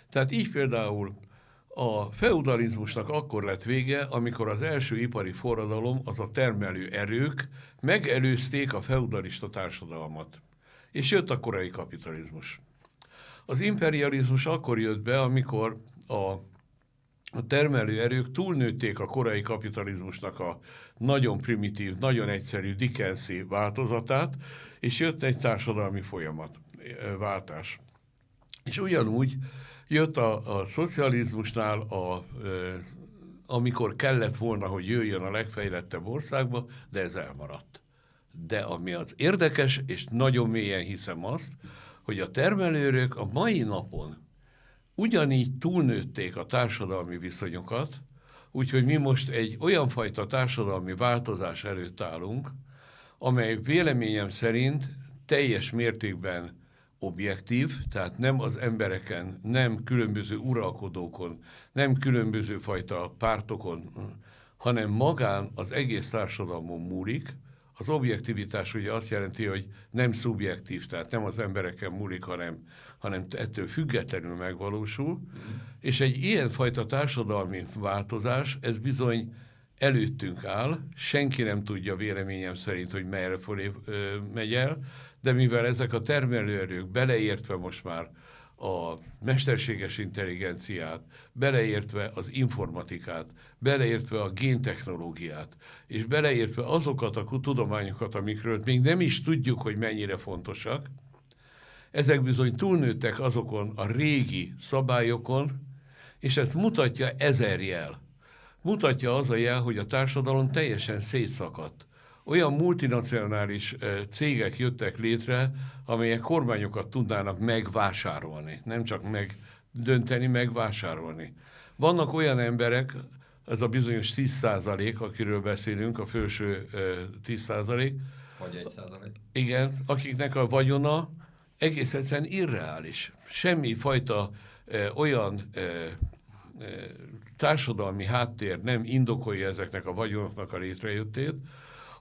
Tehát így például a feudalizmusnak akkor lett vége, amikor az első ipari forradalom, az a termelő erők megelőzték a feudalista társadalmat. És jött a korai kapitalizmus. Az imperializmus akkor jött be, amikor a termelő erők túlnőtték a korai kapitalizmusnak a nagyon primitív, nagyon egyszerű Dickensi változatát, és jött egy társadalmi váltás. És ugyanúgy jött a szocializmusnál, amikor kellett volna, hogy jöjjön a legfejlettebb országba, de ez elmaradt. De ami az érdekes, és nagyon mélyen hiszem azt, hogy a termelőrök a mai napon ugyanígy túlnőtték a társadalmi viszonyokat, úgyhogy mi most egy olyan fajta társadalmi változás előtt állunk, amely véleményem szerint teljes mértékben objektív, tehát nem az embereken, nem különböző uralkodókon, nem különböző fajta pártokon, hanem magán az egész társadalmon múlik. Az objektivitás ugye azt jelenti, hogy nem szubjektív, tehát nem az embereken múlik, hanem ettől függetlenül megvalósul. És egy ilyenfajta társadalmi változás, ez bizony előttünk áll, senki nem tudja véleményem szerint, hogy merre fölé megy el, de mivel ezek a termelőerők, beleértve most már a mesterséges intelligenciát, beleértve az informatikát, beleértve a géntechnológiát, és beleértve azokat a tudományokat, amikről még nem is tudjuk, hogy mennyire fontosak, ezek bizony túlnőttek azokon a régi szabályokon, és ezt mutatja 1000 jel. Mutatja az a jel, hogy a társadalom teljesen szétszakadt. Olyan multinacionális cégek jöttek létre, amelyek kormányokat tudnának megvásárolni. Nem csak megdönteni, megvásárolni. Vannak olyan emberek, ez a bizonyos 10%, akiről beszélünk, a felső 10%, Vagy 1%. Igen, akiknek a vagyona egész egyszerűen irreális. Semmi fajta olyan társadalmi háttér nem indokolja ezeknek a vagyonoknak a létrejöttét,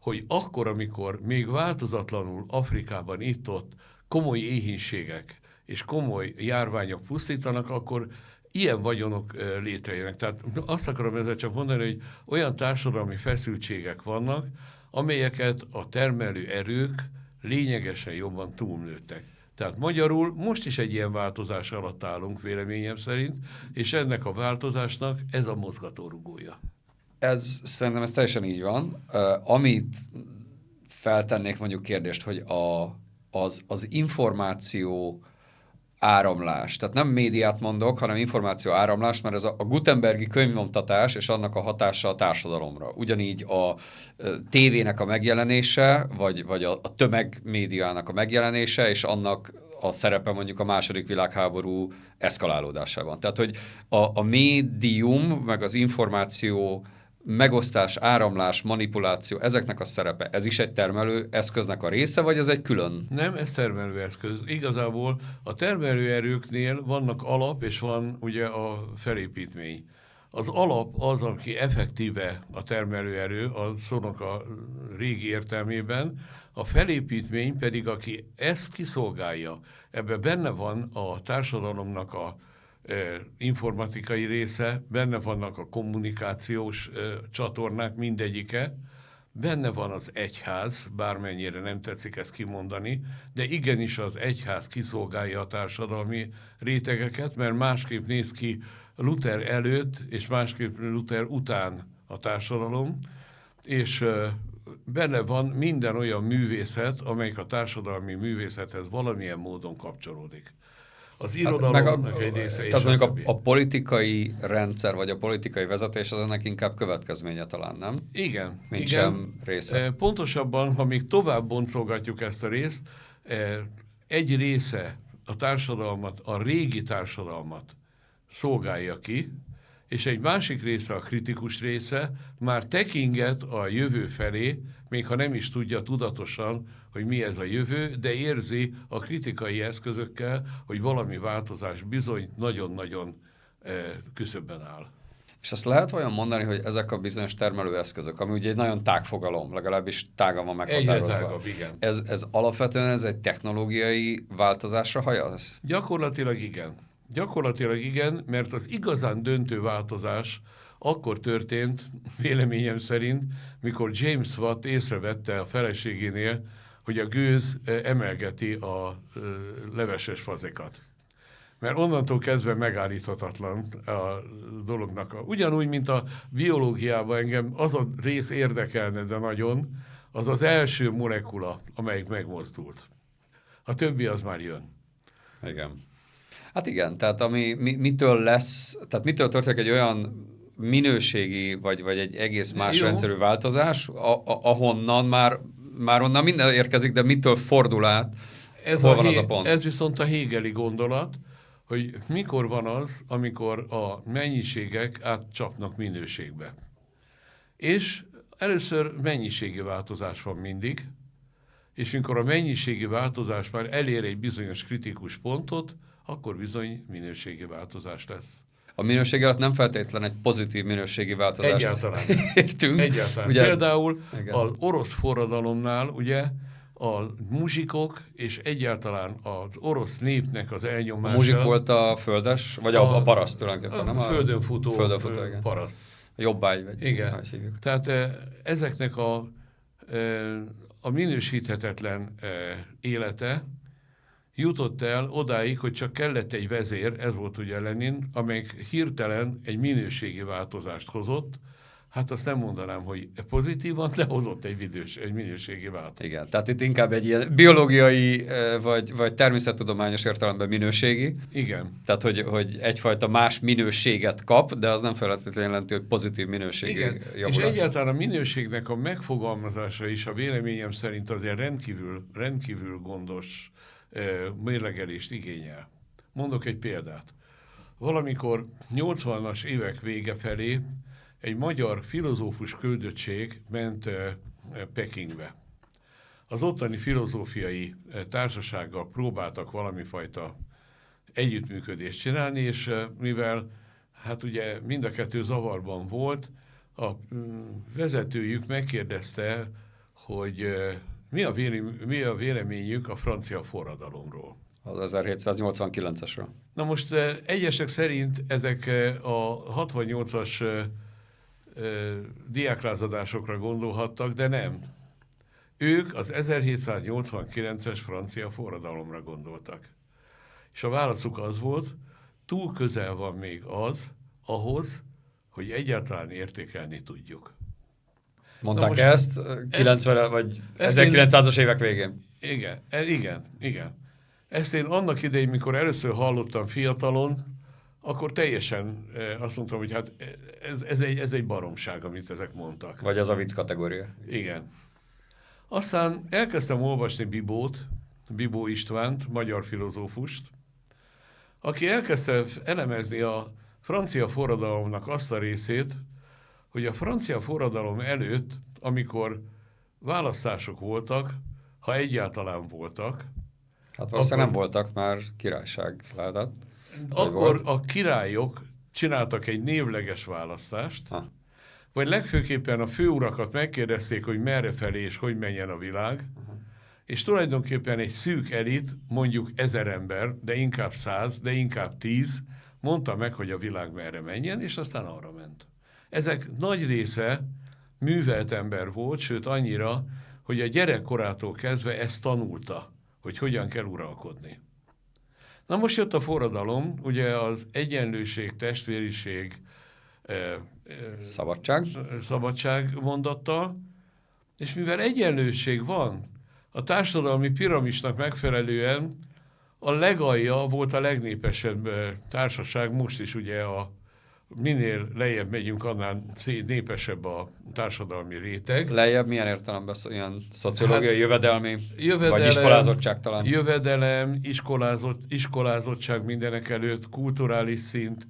hogy akkor, amikor még változatlanul Afrikában itt-ott komoly éhínségek és komoly járványok pusztítanak, akkor ilyen vagyonok létrejönnek. Tehát azt akarom ezzel csak mondani, hogy olyan társadalmi feszültségek vannak, amelyeket a termelő erők lényegesen jobban túlnőttek. Tehát magyarul most is egy ilyen változás alatt állunk véleményem szerint, és ennek a változásnak ez a mozgatórugója. Szerintem ez teljesen így van. Amit feltennék mondjuk kérdést, hogy az információ áramlás, tehát nem médiát mondok, hanem információ áramlás, mert ez a Gutenbergi könyvnyomtatás és annak a hatása a társadalomra. Ugyanígy a tévének a megjelenése, vagy a tömegmédiának a megjelenése, és annak a szerepe mondjuk a második világháború eszkalálódásában. Tehát, hogy a médium, meg az információ megosztás, áramlás, manipuláció, ezeknek a szerepe, ez is egy termelő eszköznek a része, vagy ez egy külön? Nem, ez termelőeszköz. Igazából a termelőerőknél vannak alap, és van ugye a felépítmény. Az alap az, aki effektíve a termelőerő, a szónak a régi értelmében, a felépítmény pedig, aki ezt kiszolgálja. Ebben benne van a társadalomnak a informatikai része, benne vannak a kommunikációs csatornák mindegyike, benne van az egyház, bármennyire nem tetszik ezt kimondani, de igenis az egyház kiszolgálja a társadalmi rétegeket, mert másképp néz ki Luther előtt, és másképp Luther után a társadalom, és benne van minden olyan művészet, amelyik a társadalmi művészethez valamilyen módon kapcsolódik. Az irodalomnak egy része és tehát mondjuk a politikai rendszer, vagy a politikai vezetés az ennek inkább következménye talán, nem? Igen. Mint igen. sem része. Pontosabban, ha még tovább boncolgatjuk ezt a részt, egy része a társadalmat, a régi társadalmat szolgálja ki, és egy másik része, a kritikus része már tekinget a jövő felé, még ha nem is tudja tudatosan, hogy mi ez a jövő, de érzi a kritikai eszközökkel, hogy valami változás bizony nagyon-nagyon küszöbben áll. És azt lehet olyan mondani, hogy ezek a bizonyos termelőeszközök, ami ugye egy nagyon tág fogalom, legalábbis tágan van meghatározva. Egyre tágabb, igen. Ez alapvetően ez egy technológiai változásra hajaz? Gyakorlatilag igen. Gyakorlatilag igen, mert az igazán döntő változás akkor történt, véleményem szerint, mikor James Watt észrevette a feleségénél, hogy a gőz emelgeti a leveses fazekat. Mert onnantól kezdve megállíthatatlan a dolognak. Ugyanúgy, mint a biológiában engem az a rész érdekelne, de nagyon, az az első molekula, amelyik megmozdult. A többi az már jön. Igen. Hát igen, tehát mitől történik egy olyan minőségi, vagy egy egész más rendszerű változás, ahonnan már onnan minden érkezik, de mitől fordul át, hol van az a pont? Ez viszont a hegeli gondolat, hogy mikor van az, amikor a mennyiségek átcsapnak minőségbe. És először mennyiségi változás van mindig, és mikor a mennyiségi változás már elér egy bizonyos kritikus pontot, akkor bizony minőségi változás lesz. A minőség alatt nem feltétlen egy pozitív minőségi változást Egyáltalán. értünk. Egyáltalán. Ugye, például igen. az orosz forradalomnál ugye a muzsikok és egyáltalán az orosz népnek az elnyomása. A muzsik volt a földes, vagy a paraszt tulajdonképpen, nem? A földön futó igen. paraszt. A jobbágy, vagy igen. hogy hívjuk. Tehát ezeknek a minősíthetetlen élete jutott el odáig, hogy csak kellett egy vezér, ez volt ugye Lenin, amelyik hirtelen egy minőségi változást hozott. Hát azt nem mondanám, hogy pozitívan, de hozott egy minőségi változást. Igen, tehát itt inkább egy ilyen biológiai, vagy természettudományos értelemben minőségi. Igen. Tehát, hogy egyfajta más minőséget kap, de az nem feltétlenül jelenti, hogy pozitív minőségi javulás. És egyáltalán a minőségnek a megfogalmazása is a véleményem szerint azért rendkívül gondos mérlegelést igényel. Mondok egy példát. Valamikor 80-as évek vége felé egy magyar filozófus küldöttség ment Pekingbe. az ottani filozófiai társasággal próbáltak valami fajta együttműködést csinálni, és mivel hát ugye mind a kettő zavarban volt, a vezetőjük megkérdezte, hogy mi a véleményük a francia forradalomról. Az 1789-esről. Na most egyesek szerint ezek a 68-as diáklázadásokra gondolhattak, de nem. Ők az 1789-es francia forradalomra gondoltak. És a válaszuk az volt, túl közel van még az, ahhoz, hogy egyáltalán értékelni tudjuk. Mondták ezt 90 vagy 1900-as évek végén. Igen. Ezt én annak idején, mikor először hallottam fiatalon, akkor teljesen azt mondtam, hogy hát ez egy baromság, amit ezek mondtak. Vagy az a vicc kategória. Igen. Aztán elkezdtem olvasni Bibó Istvánt, magyar filozófust, aki elkezdte elemezni a francia forradalomnak azt a részét, hogy a francia forradalom előtt, amikor választások voltak, ha egyáltalán voltak, hát valószínűleg nem voltak, már királyság lehetett. Akkor a királyok csináltak egy névleges választást, vagy legfőképpen a főurakat megkérdezték, hogy merre felé és hogy menjen a világ, és tulajdonképpen egy szűk elit, mondjuk 1000 ember, de inkább 100, de inkább 10, mondta meg, hogy a világ merre menjen, és aztán arra ment. Ezek nagy része művelt ember volt, sőt annyira, hogy a gyerekkorától kezdve ezt tanulta, hogy hogyan kell uralkodni. Na most jött a forradalom, ugye az egyenlőség, testvériség, szabadság mondattal, és mivel egyenlőség van, a társadalmi piramisnak megfelelően a legalja volt a legnépesebb társaság, most is ugye minél lejjebb megyünk, annál népesebb a társadalmi réteg. Lejjebb milyen értelemben? Ilyen szociológiai, jövedelmi, vagy iskolázottság talán? Jövedelem, iskolázottság mindenek előtt, kulturális szint,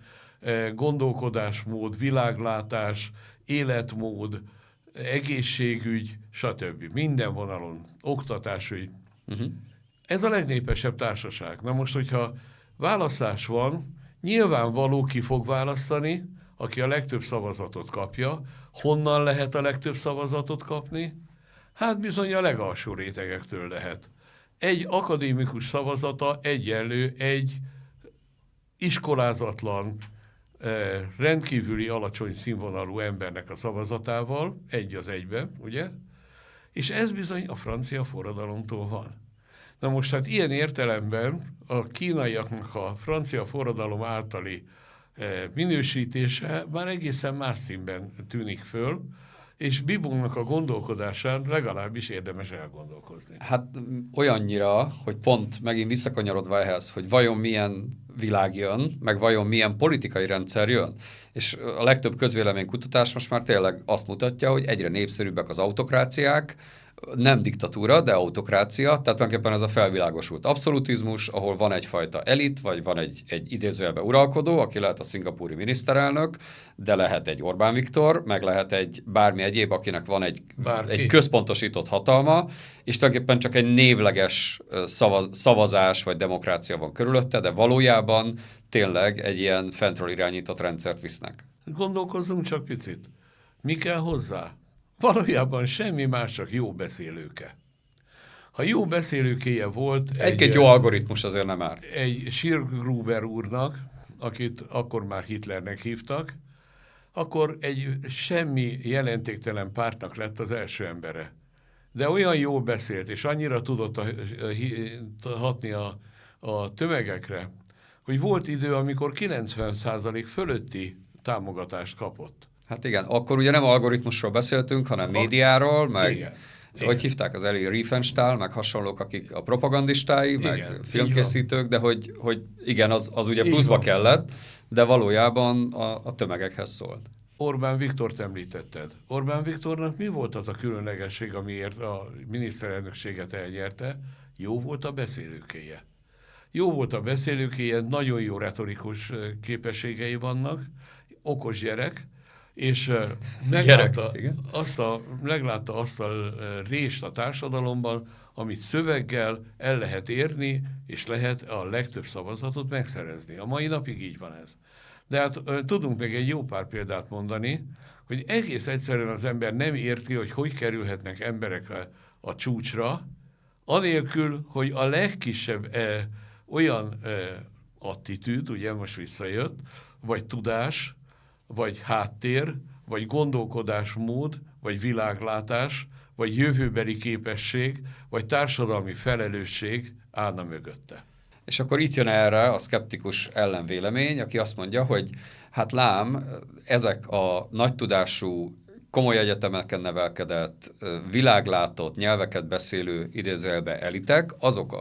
gondolkodásmód, világlátás, életmód, egészségügy, stb. Minden vonalon, oktatásügy. Ez a legnépesebb társaság. Na most, hogyha választás van, nyilvánvaló ki fog választani, aki a legtöbb szavazatot kapja. Honnan lehet a legtöbb szavazatot kapni? Hát bizony a legalsó rétegektől lehet. Egy akadémikus szavazata egyenlő egy iskolázatlan, rendkívüli alacsony színvonalú embernek a szavazatával, egy az egyben, ugye? És ez bizony a francia forradalomtól van. Na most hát ilyen értelemben a kínaiaknak a francia forradalom általi minősítése már egészen más színben tűnik föl, és Bibónak a gondolkodásán legalábbis érdemes elgondolkozni. Hát olyannyira, hogy pont megint visszakanyarodva ehhez, hogy vajon milyen világ jön, meg vajon milyen politikai rendszer jön. És a legtöbb közvéleménykutatás most már tényleg azt mutatja, hogy egyre népszerűbbek az autokráciák, nem diktatúra, de autokrácia, tehát tulajdonképpen ez a felvilágosult abszolutizmus, ahol van egyfajta elit, vagy van egy idézőjelben uralkodó, aki lehet a szingapúri miniszterelnök, de lehet egy Orbán Viktor, meg lehet egy bármi egyéb, akinek van egy központosított hatalma, és tulajdonképpen csak egy névleges szavazás vagy demokrácia van körülötte, de valójában tényleg egy ilyen fentről irányított rendszert visznek. Gondolkozzunk csak picit. Mi kell hozzá? Valójában semmi más, csak jó beszélőke. Ha jó beszélőkéje volt... Egy-két jó algoritmus azért nem árt. Egy Schirgruber úrnak, akit akkor már Hitlernek hívtak, akkor egy semmi jelentéktelen pártnak lett az első embere. De olyan jól beszélt, és annyira tudott hatni a tömegekre, hogy volt idő, amikor 90% fölötti támogatást kapott. Hát igen, akkor ugye nem algoritmusról beszéltünk, hanem médiáról, meg igen. Hogy hívták az Eli Riefenstahl, meg hasonlók, akik a propagandistái, igen, meg filmkészítők, de hogy igen, az ugye pluszba kellett, de valójában a tömegekhez szólt. Orbán Viktort említetted. Orbán Viktornak mi volt az a különlegesség, amiért a miniszterelnökséget elnyerte? Jó volt a beszélőkéje. Jó volt a beszélőkéje, nagyon jó retorikus képességei vannak, okos gyerek, és meglátta azt a rést a társadalomban, amit szöveggel el lehet érni, és lehet a legtöbb szavazatot megszerezni. A mai napig így van ez. De hát tudunk még egy jó pár példát mondani, hogy egész egyszerűen az ember nem érti, hogy kerülhetnek emberek a csúcsra, anélkül, hogy a legkisebb olyan attitűd, ugye most visszajött, vagy tudás, vagy háttér, vagy gondolkodásmód, vagy világlátás, vagy jövőbeli képesség, vagy társadalmi felelősség állna mögötte. És akkor itt jön erre a szkeptikus ellenvélemény, aki azt mondja, hogy hát lám, ezek a nagy tudású, komoly egyetemeken nevelkedett, világlátott, nyelveket beszélő idézőjelbe elitek, azok,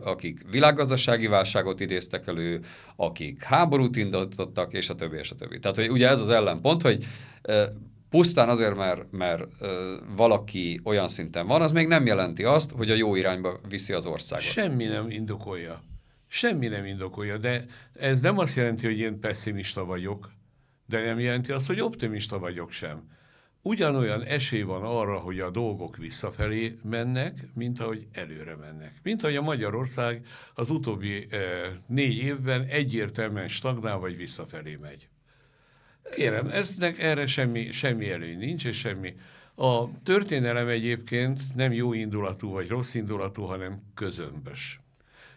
akik világgazdasági válságot idéztek elő, akik háborút indítottak, és a többi, és a többi. Tehát, hogy ugye ez az ellenpont, hogy pusztán azért, mert valaki olyan szinten van, az még nem jelenti azt, hogy a jó irányba viszi az országot. Semmi nem indokolja. Semmi nem indokolja, de ez nem azt jelenti, hogy én pessimista vagyok, de nem jelenti azt, hogy optimista vagyok sem. Ugyanolyan esély van arra, hogy a dolgok visszafelé mennek, mint ahogy előre mennek. Mint ahogy a Magyarország az utóbbi 4 évben egyértelműen stagnál, vagy visszafelé megy. Kérem, erre semmi előny nincs, és semmi. A történelem egyébként nem jó indulatú, vagy rossz indulatú, hanem közömbös.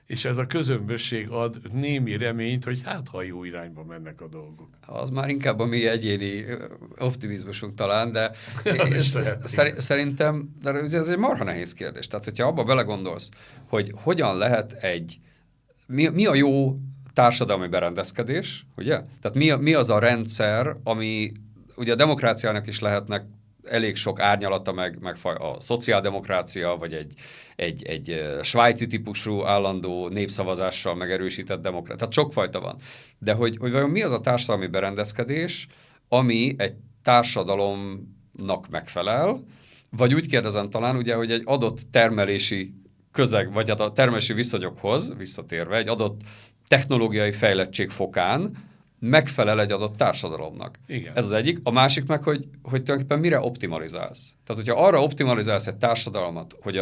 És ez a közömbösség ad némi reményt, hogy hát, ha jó irányba mennek a dolgok. Az már inkább a mi egyéni optimizmusunk talán, de szerintem ez egy marha nehéz kérdés. Tehát, hogyha abba belegondolsz, hogy hogyan lehet mi a jó társadalmi berendezkedés, ugye? Tehát mi az a rendszer, ami, ugye a demokráciának is lehetnek elég sok árnyalata, meg a szociáldemokrácia, vagy egy svájci típusú állandó népszavazással megerősített demokrácia. Tehát sokfajta van. De hogy vajon mi az a társadalmi berendezkedés, ami egy társadalomnak megfelel, vagy úgy kérdezem talán, ugye, hogy egy adott termelési közeg, vagy hát a termelési viszonyokhoz visszatérve, egy adott technológiai fejlettség fokán megfelel egy adott társadalomnak. Igen. Ez az egyik. A másik meg, hogy tulajdonképpen mire optimalizálsz. Tehát, hogyha arra optimalizálsz egy társadalmat, hogy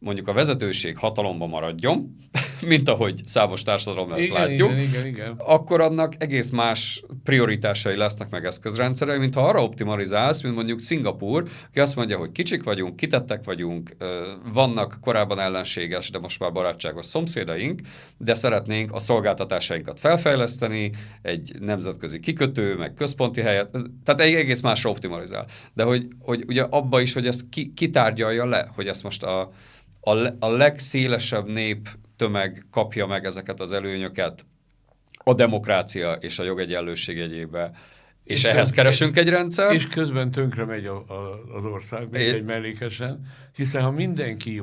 mondjuk a vezetőség hatalomban maradjon, mint ahogy számos társadalomban ezt látjuk, igen. akkor annak egész más prioritásai lesznek, meg eszközrendszerei, mint ha arra optimalizálsz, mint mondjuk Szingapúr, aki azt mondja, hogy kicsik vagyunk, kitettek vagyunk, vannak korábban ellenséges, de most már barátságos szomszédaink, de szeretnénk a szolgáltatásainkat felfejleszteni, egy nemzetközi kikötő, meg központi helyet, tehát egész másra optimalizál. De hogy ugye abba is, hogy ezt kitárgyalja le, hogy ezt most a legszélesebb néptömeg kapja meg ezeket az előnyöket a demokrácia és a jogegyenlőség jegyébe, és ehhez keresünk egy rendszer. És közben tönkre megy az ország, még egy mellékesen, hiszen ha mindenki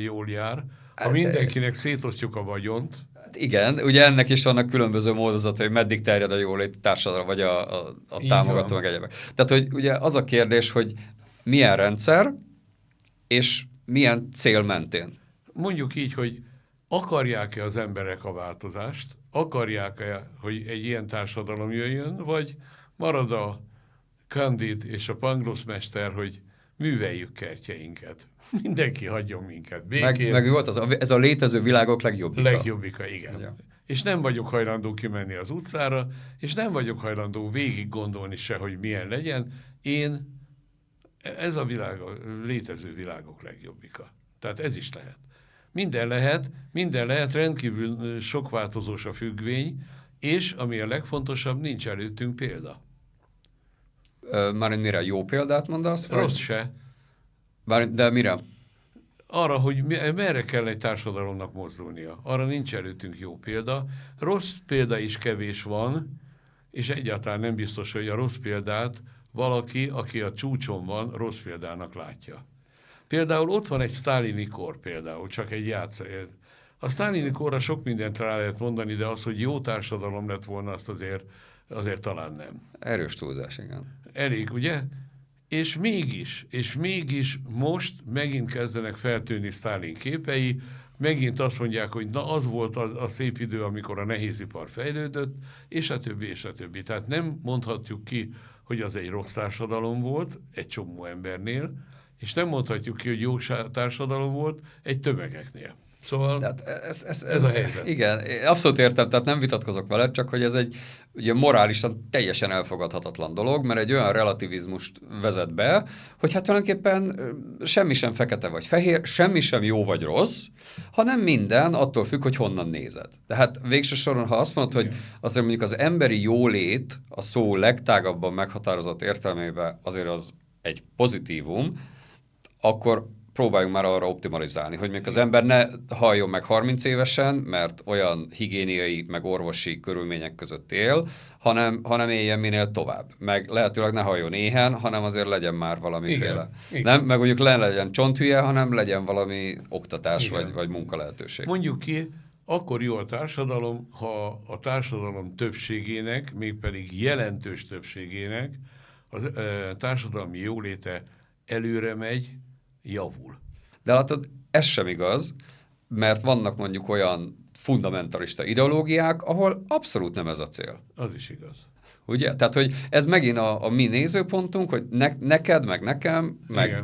jól jár, ha mindenkinek szétosztjuk a vagyont. Igen, ugye ennek is vannak különböző módozatai, hogy meddig terjed a jólét társadalom, vagy a támogató, meg egyebek. Tehát, hogy ugye az a kérdés, hogy milyen rendszer, és milyen cél mentén. Mondjuk így, hogy akarják-e az emberek a változást, akarják-e, hogy egy ilyen társadalom jöjjön, vagy marad a Candid és a Panglossmester, hogy műveljük kertjeinket. Mindenki hagyjon minket békén. Meg volt ez a létező világok legjobbika. Legjobbika, igen. Ja. És nem vagyok hajlandó kimenni az utcára, és nem vagyok hajlandó végig gondolni se, hogy milyen legyen. Ez a létező világok legjobbika. Tehát ez is lehet. Minden lehet, rendkívül sok változós a függvény, és ami a legfontosabb, nincs előttünk példa. Már mire jó példát mondasz? Rossz se. De mire? Arra, hogy merre kell egy társadalomnak mozdulnia. Arra nincs előttünk jó példa. Rossz példa is kevés van, és egyáltalán nem biztos, hogy a rossz példát valaki, aki a csúcson van, rossz példának látja. Például ott van egy sztálini kor például, csak egy játszó. A sztálini korra sok mindent rá lehet mondani, de az, hogy jó társadalom lett volna, azt azért talán nem. Erős túlzás, igen. Elég, ugye? És mégis most megint kezdenek feltűnni Sztálin képei, megint azt mondják, hogy na az volt a szép idő, amikor a nehézipar fejlődött, és a többi, és a többi. Tehát nem mondhatjuk ki hogy az egy rossz társadalom volt egy csomó embernél, és nem mondhatjuk ki, hogy jó társadalom volt egy tömegeknél. Szóval Tehát ez a helyzet. Igen, én abszolút értem, tehát nem vitatkozok veled, csak hogy ez egy ugye morálisan teljesen elfogadhatatlan dolog, mert egy olyan relativizmust vezet be, hogy hát tulajdonképpen semmi sem fekete vagy fehér, semmi sem jó vagy rossz, hanem minden attól függ, hogy honnan nézed. Tehát végső soron, ha azt mondod, hogy azért mondjuk az emberi jólét a szó legtágabban meghatározott értelmében azért az egy pozitívum, akkor próbáljunk már arra optimalizálni, hogy még az ember ne halljon meg 30 évesen, mert olyan higiéniai, meg orvosi körülmények között él, hanem éljen minél tovább. Meg lehetőleg ne halljon éhen, hanem azért legyen már valamiféle. Igen. Nem, meg mondjuk ne legyen csonthülye, hanem legyen valami oktatás vagy munka lehetőség. Mondjuk ki, akkor jó a társadalom, ha a társadalom többségének, mégpedig jelentős többségének a társadalmi jóléte előre megy, javul. De látod, ez sem igaz, mert vannak mondjuk olyan fundamentalista ideológiák, ahol abszolút nem ez a cél. Az is igaz. Ugye? Tehát, hogy ez megint a mi nézőpontunk, hogy neked, meg nekem,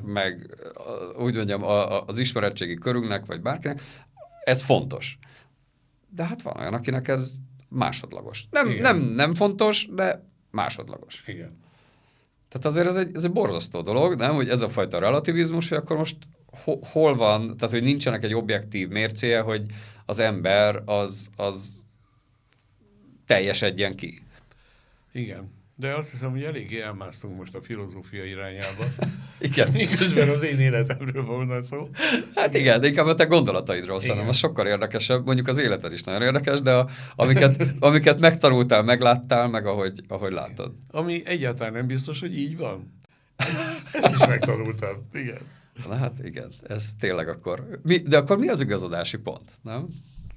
meg úgy mondjam, az ismeretségi körünknek, vagy bárkinek, ez fontos. De hát van olyan, akinek ez másodlagos. Nem fontos, de másodlagos. Igen. Tehát azért ez egy borzasztó dolog, nem? Hogy ez a fajta relativizmus, hogy akkor most hol van, tehát hogy nincsenek egy objektív mércéje, hogy az ember az teljesedjen ki. Igen. De azt hiszem, hogy eléggé elmásztunk most a filozófia irányába. Igen. Miközben az én életemről volna szó. Hát igen, de inkább a te gondolataidról szerintem, az sokkal érdekesebb. Mondjuk az életed is nagyon érdekes, de amiket megtanultál, megláttál, meg ahogy látod. Ami egyáltalán nem biztos, hogy így van. Ezt is megtanultam. Igen. Na hát igen, ez tényleg akkor... De akkor mi az igazodási pont, nem?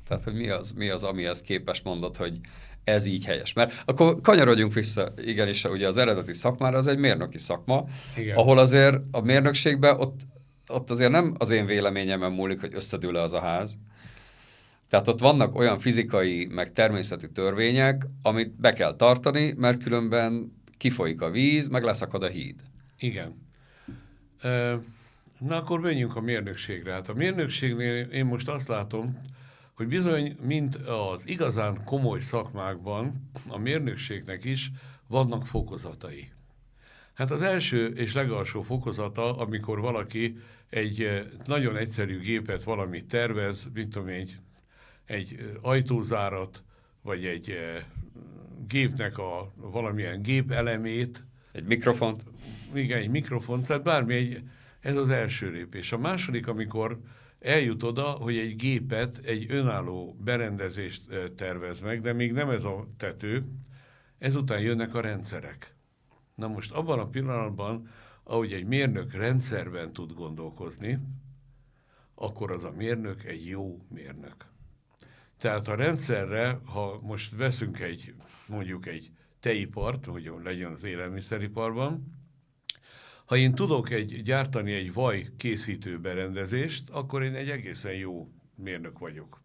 Tehát, hogy mi az, amihez képes mondod, hogy ez így helyes. Mert akkor kanyarodjunk vissza, igenis, ugye az eredeti szakmára, az egy mérnöki szakma, igen. Ahol azért a mérnökségben ott azért nem az én véleményemen múlik, hogy összedől-e az a ház. Tehát ott vannak olyan fizikai, meg természeti törvények, amit be kell tartani, mert különben kifolyik a víz, meg leszakad a híd. Igen. Na akkor menjünk a mérnökségre. Hát a mérnökségnél én most azt látom, hogy bizony, mint az igazán komoly szakmákban, a mérnökségnek is vannak fokozatai. Hát az első és legalsó fokozata, amikor valaki egy nagyon egyszerű gépet valamit tervez, mint tudom, egy ajtózárat, vagy egy gépnek a valamilyen gépelemét. Egy mikrofont. Igen, egy mikrofon, tehát bármi, ez az első lépés. A második, amikor eljut oda, hogy egy gépet, egy önálló berendezést tervez meg, de még nem ez a tető, ezután jönnek a rendszerek. Na most abban a pillanatban, ahogy egy mérnök rendszerben tud gondolkozni, akkor az a mérnök egy jó mérnök. Tehát a rendszerre, ha most veszünk mondjuk egy tejipart, hogy legyen az élelmiszeriparban, ha én tudok gyártani egy vaj készítő berendezést, akkor én egy egészen jó mérnök vagyok.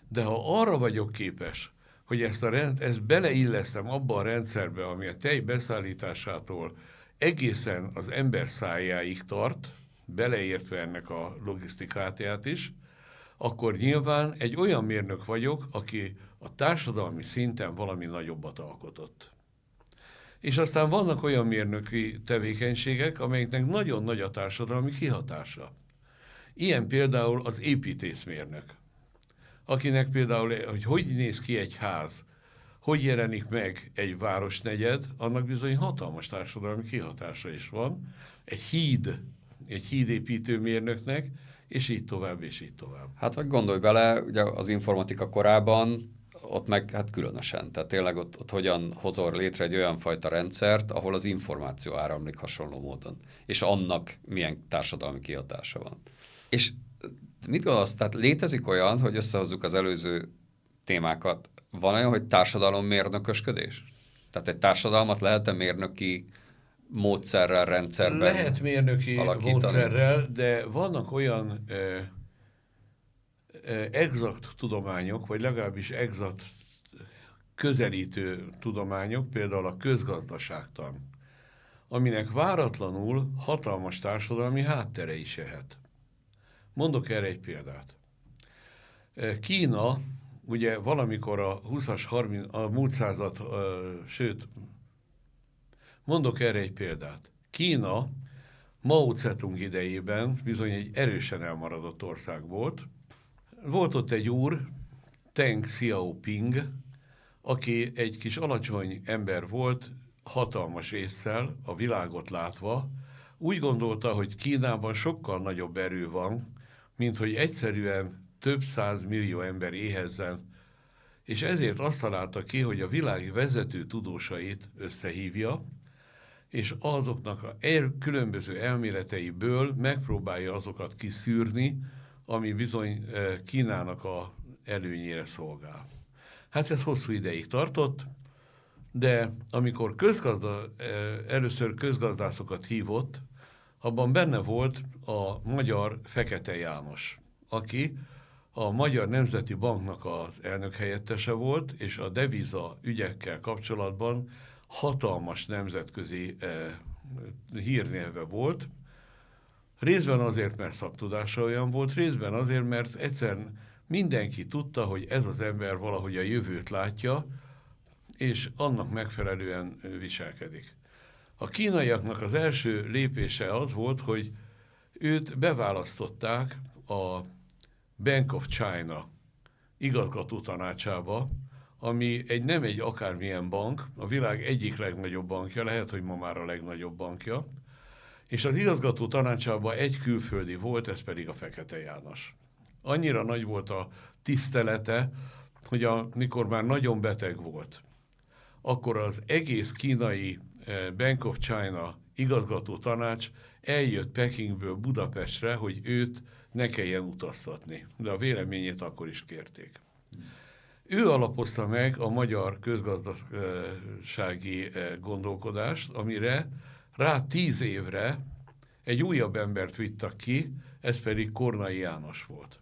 De ha arra vagyok képes, hogy ezt beleillesztem abba a rendszerbe, ami a tej beszállításától egészen az ember szájáig tart, beleértve ennek a logisztikáját is, akkor nyilván egy olyan mérnök vagyok, aki a társadalmi szinten valami nagyobbat alkotott. És aztán vannak olyan mérnöki tevékenységek, amelyeknek nagyon nagy a társadalmi kihatása. Ilyen például az építészmérnök, akinek például, hogy néz ki egy ház, hogy jelenik meg egy városnegyed, annak bizony hatalmas társadalmi kihatása is van. Egy hídépítő mérnöknek, és így tovább, és így tovább. Hát vagy gondolj bele, ugye az informatika korában, ott meg hát különösen, tehát tényleg ott hogyan hozol létre egy olyan fajta rendszert, ahol az információ áramlik hasonló módon, és annak milyen társadalmi kihatása van. És mit gondolsz, tehát létezik olyan, hogy összehozzuk az előző témákat, van olyan, hogy társadalommérnökösködés? Tehát egy társadalmat lehet-e mérnöki módszerrel, rendszerben lehet mérnöki alakítani? módszerrel, de vannak olyan exakt tudományok, vagy legalábbis exakt közelítő tudományok, például a közgazdaságtan, aminek váratlanul hatalmas társadalmi háttere is lehet. Mondok erre egy példát. Kína, ugye valamikor a 20-as, 30, a múlt század, sőt, mondok erre egy példát. Kína Mao Zedong idejében bizony egy erősen elmaradott ország volt. Volt ott egy úr, Deng Xiaoping, aki egy kis alacsony ember volt, hatalmas ésszel, a világot látva, úgy gondolta, hogy Kínában sokkal nagyobb erő van, mint hogy egyszerűen több 100 millió ember éhezzen, és ezért azt találta ki, hogy a világ vezető tudósait összehívja, és azoknak a különböző elméleteiből megpróbálja azokat kiszűrni, ami bizony Kínának a előnyére szolgál. Hát ez hosszú ideig tartott, de amikor először közgazdászokat hívott, abban benne volt a magyar Fekete János, aki a Magyar Nemzeti Banknak az elnökhelyettese volt, és a deviza ügyekkel kapcsolatban hatalmas nemzetközi hírnéve volt. Részben azért, mert szaktudása olyan volt, részben azért, mert egyszerűen mindenki tudta, hogy ez az ember valahogy a jövőt látja, és annak megfelelően viselkedik. A kínaiaknak az első lépése az volt, hogy őt beválasztották a Bank of China igazgató tanácsába, ami nem egy akármilyen bank, a világ egyik legnagyobb bankja, lehet, hogy ma már a legnagyobb bankja, és az igazgató tanácsában egy külföldi volt, ez pedig a Fekete János. Annyira nagy volt a tisztelete, hogy amikor már nagyon beteg volt, akkor az egész kínai Bank of China igazgató tanács eljött Pekingből Budapestre, hogy őt ne kelljen utaztatni. De a véleményét akkor is kérték. Ő alapozta meg a magyar közgazdasági gondolkodást, amire rá 10 évre egy újabb embert vittak ki, ez pedig Kornai János volt.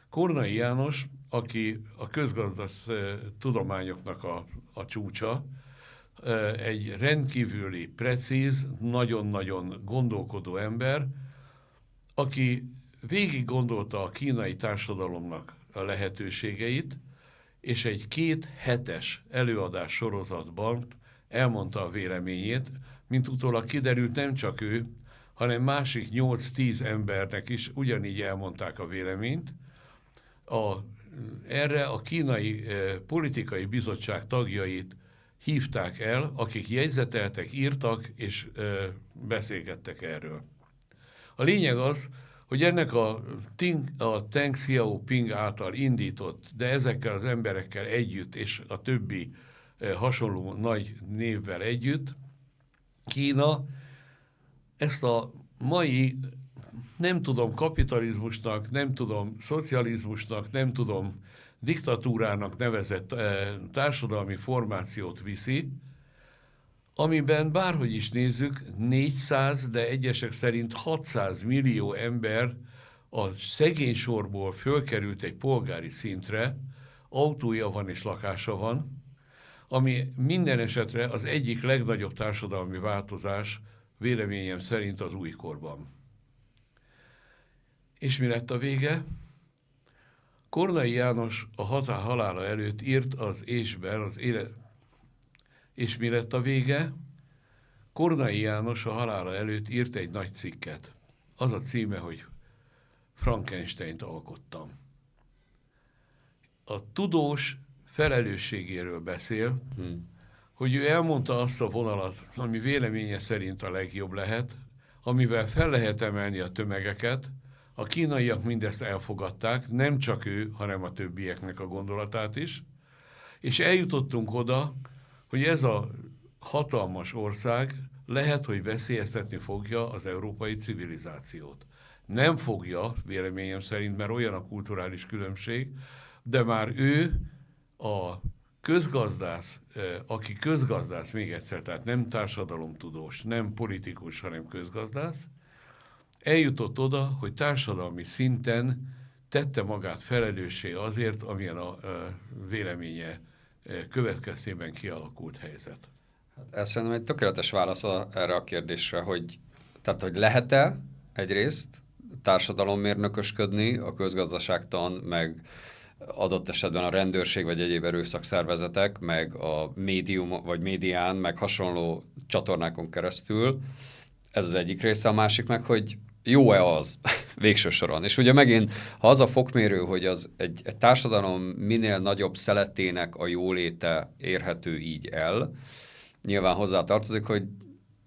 Kornai János, aki a tudományoknak a csúcsa, egy rendkívüli, precíz, nagyon-nagyon gondolkodó ember, aki végig gondolta a kínai társadalomnak a lehetőségeit, és egy 2 hetes előadás sorozatban elmondta a véleményét, mint utólag kiderült, nem csak ő, hanem másik 8-10 embernek is ugyanígy elmondták a véleményt. Erre a kínai politikai bizottság tagjait hívták el, akik jegyzeteltek, írtak és beszélgettek erről. A lényeg az, hogy ennek a Deng Xiaoping által indított, de ezekkel az emberekkel együtt, és a többi hasonló nagy névvel együtt, Kína ezt a mai, nem tudom, kapitalizmusnak, nem tudom, szocializmusnak, nem tudom, diktatúrának nevezett társadalmi formációt viszi, amiben bárhogy is nézzük, 400, de egyesek szerint 600 millió ember a szegénysorból fölkerült egy polgári szintre, autója van és lakása van, ami minden esetre az egyik legnagyobb társadalmi változás véleményem szerint az újkorban. És mi lett a vége? Kornai János a halála előtt írt az ésben az élet. És mi lett a vége? Kornai János a halála előtt írt egy nagy cikket. Az a címe, hogy Frankensteint alkottam. A tudós felelősségéről beszél, hogy ő elmondta azt a vonalat, ami véleménye szerint a legjobb lehet, amivel fel lehet emelni a tömegeket. A kínaiak mindezt elfogadták, nem csak ő, hanem a többieknek a gondolatát is, és eljutottunk oda, hogy ez a hatalmas ország lehet, hogy veszélyeztetni fogja az európai civilizációt. Nem fogja, véleményem szerint, mert olyan a kulturális különbség, de már ő a közgazdász, aki közgazdász, még egyszer, tehát nem társadalomtudós, nem politikus, hanem közgazdász, eljutott oda, hogy társadalmi szinten tette magát felelőssé azért, amilyen a véleménye következtében kialakult helyzet. Ez szerintem egy tökéletes válasz erre a kérdésre, hogy lehet-e egyrészt társadalommérnökösködni a közgazdaságtan, meg adott esetben a rendőrség vagy egyéb erőszakszervezetek, meg a médium vagy médián, meg hasonló csatornákon keresztül. Ez az egyik része, a másik meg, hogy jó-e az végső soron. És ugye megint, ha az a fokmérő, hogy az egy társadalom minél nagyobb szeletének a jóléte érhető így el, nyilván hozzá tartozik, hogy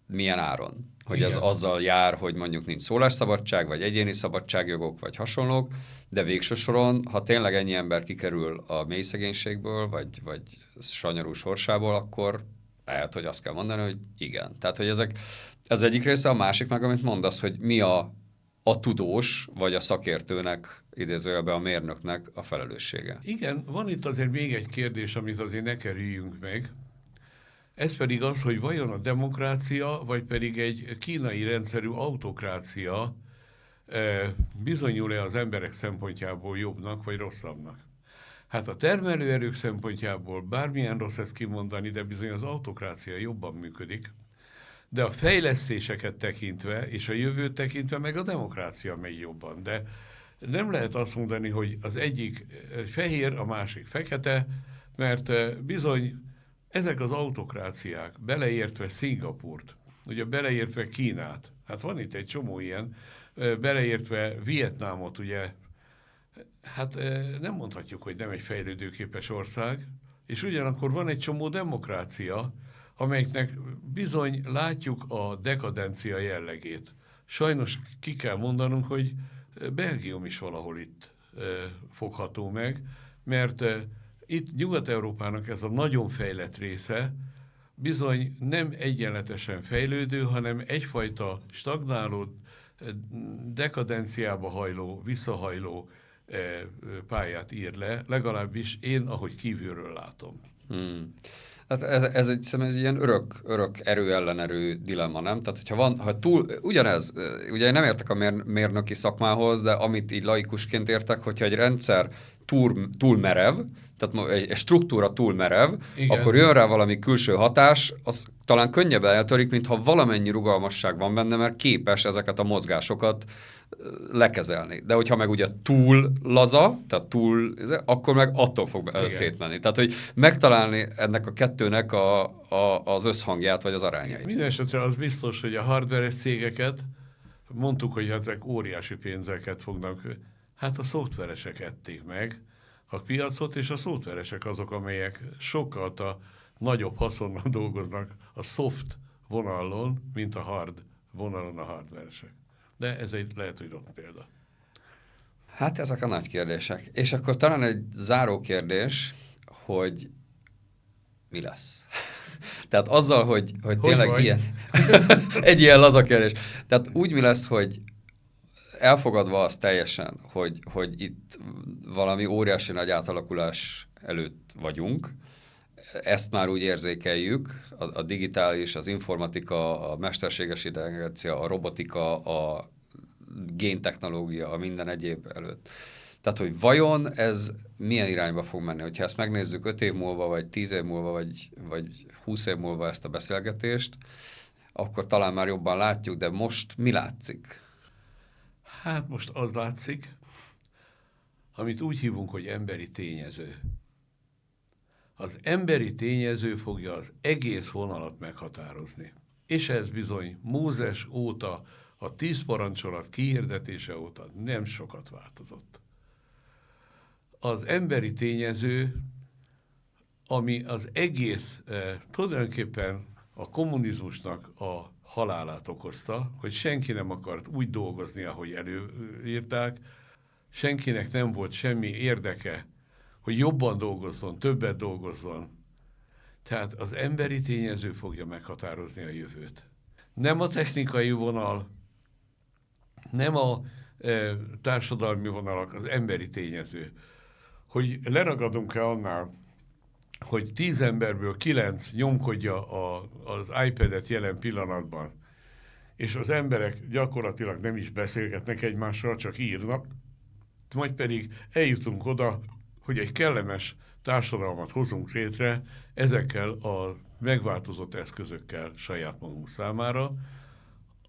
milyen áron. Hogy Igen. ez azzal jár, hogy mondjuk nincs szólásszabadság, vagy egyéni szabadságjogok, vagy hasonlók, de végső soron, ha tényleg ennyi ember kikerül a mély szegénységből, vagy sanyarú sorsából, akkor lehet, hogy azt kell mondani, hogy igen. Tehát, hogy ez egyik része, a másik meg, amit mondasz, hogy mi a tudós, vagy a szakértőnek, idézőjelben a mérnöknek a felelőssége. Igen, van itt azért még egy kérdés, amit azért ne kerüljünk meg. Ez pedig az, hogy vajon a demokrácia, vagy pedig egy kínai rendszerű autokrácia bizonyul-e az emberek szempontjából jobbnak, vagy rosszabbnak. Hát a termelőerők szempontjából bármilyen rossz ezt kimondani, de bizony az autokrácia jobban működik, de a fejlesztéseket tekintve, és a jövőt tekintve meg a demokrácia megy jobban. De nem lehet azt mondani, hogy az egyik fehér, a másik fekete, mert bizony ezek az autokráciák, beleértve Szingapurt, ugye beleértve Kínát, hát van itt egy csomó ilyen, beleértve Vietnámot, ugye, hát nem mondhatjuk, hogy nem egy fejlődőképes ország, és ugyanakkor van egy csomó demokrácia, amelyeknek bizony látjuk a dekadencia jellegét. Sajnos ki kell mondanunk, hogy Belgium is valahol itt fogható meg, mert itt Nyugat-Európának ez a nagyon fejlett része bizony nem egyenletesen fejlődő, hanem egyfajta stagnáló, dekadenciába hajló, visszahajló pályát ír le, legalábbis én, ahogy kívülről látom. Hát ez egy ilyen örök erő ellenerő dilemma, nem? Tehát, hogyha ugyanez, ugye én nem értek a mérnöki szakmához, de amit így laikusként értek, hogyha egy rendszer túl merev, tehát egy struktúra túl merev, Igen. akkor jön rá valami külső hatás, az talán könnyebben eltörik, mintha valamennyi rugalmasság van benne, mert képes ezeket a mozgásokat lekezelni. De hogyha meg ugye túl laza, tehát akkor meg attól fog szétmenni. Tehát, hogy megtalálni ennek a kettőnek az összhangját, vagy az arányait. Mindenesetre az biztos, hogy a hardware cégeket, mondtuk, hogy ezek óriási pénzeket fognak, hát a szoftveresek ették meg a piacot, és a szoftveresek azok, amelyek sokkal nagyobb haszonnal dolgoznak a soft vonalon, mint a hard vonalon a hardveresek. De ez lehet, hogy rossz példa. Hát ezek a nagy kérdések. És akkor talán egy záró kérdés, hogy mi lesz? Tehát azzal, hogy tényleg vagy? ilyen... egy ilyen laza kérdés. Tehát úgy mi lesz, hogy elfogadva azt teljesen, hogy itt valami óriási nagy átalakulás előtt vagyunk, ezt már úgy érzékeljük, a digitális, az informatika, a mesterséges intelligencia, a robotika, a géntechnológia, a minden egyéb előtt. Tehát, hogy vajon ez milyen irányba fog menni? Hogyha ezt megnézzük 5 év múlva, vagy 10 év múlva, vagy 20 év múlva ezt a beszélgetést, akkor talán már jobban látjuk, de most mi látszik? Hát most az látszik, amit úgy hívunk, hogy emberi tényező. Az emberi tényező fogja az egész vonalat meghatározni. És ez bizony Mózes óta, a 10 parancsolat kihirdetése óta nem sokat változott. Az emberi tényező, ami az egész, tulajdonképpen a kommunizmusnak a halálát okozta, hogy senki nem akart úgy dolgozni, ahogy előírták, senkinek nem volt semmi érdeke, hogy jobban dolgozzon, többet dolgozzon. Tehát az emberi tényező fogja meghatározni a jövőt. Nem a technikai vonal, nem a társadalmi vonalak, az emberi tényező. Hogy leragadunk-e annál, hogy 10 emberből 9 nyomkodja az iPad-et jelen pillanatban, és az emberek gyakorlatilag nem is beszélgetnek egymással, csak írnak, majd pedig eljutunk oda, hogy egy kellemes társadalmat hozunk létre ezekkel a megváltozott eszközökkel saját magunk számára,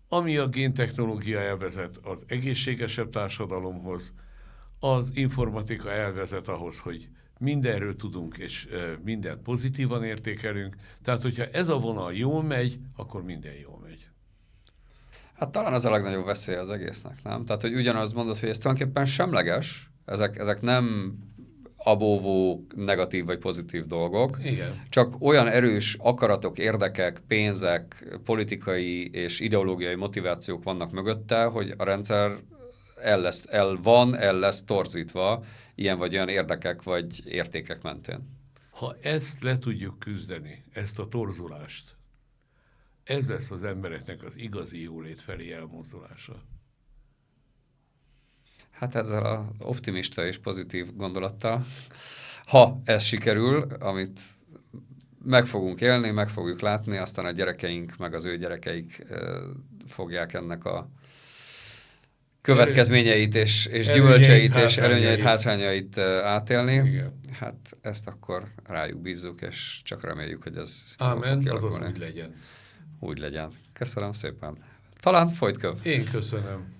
ami a géntechnológia elvezet az egészségesebb társadalomhoz, az informatika elvezet ahhoz, hogy mindenről tudunk, és mindent pozitívan értékelünk. Tehát, hogyha ez a vonal jól megy, akkor minden jól megy. Hát talán az a legnagyobb veszélye az egésznek, nem? Tehát, hogy ugyanaz mondod, hogy ez tulajdonképpen semleges, ezek nem abóvó negatív vagy pozitív dolgok, Igen. csak olyan erős akaratok, érdekek, pénzek, politikai és ideológiai motivációk vannak mögötte, hogy a rendszer el lesz torzítva ilyen vagy olyan érdekek vagy értékek mentén. Ha ezt le tudjuk küzdeni, ezt a torzulást, ez lesz az embereknek az igazi jólét felé elmozdulása. Hát ezzel az optimista és pozitív gondolattal, ha ez sikerül, amit meg fogunk élni, meg fogjuk látni, aztán a gyerekeink, meg az ő gyerekeik fogják ennek a következményeit és gyümölcseit és előnyeit, hátrányait átélni. Igen. Hát ezt akkor rájuk bízzuk, és csak reméljük, hogy ez Ámen, azaz úgy legyen. Úgy legyen. Köszönöm szépen. Talán folytköv. Én köszönöm.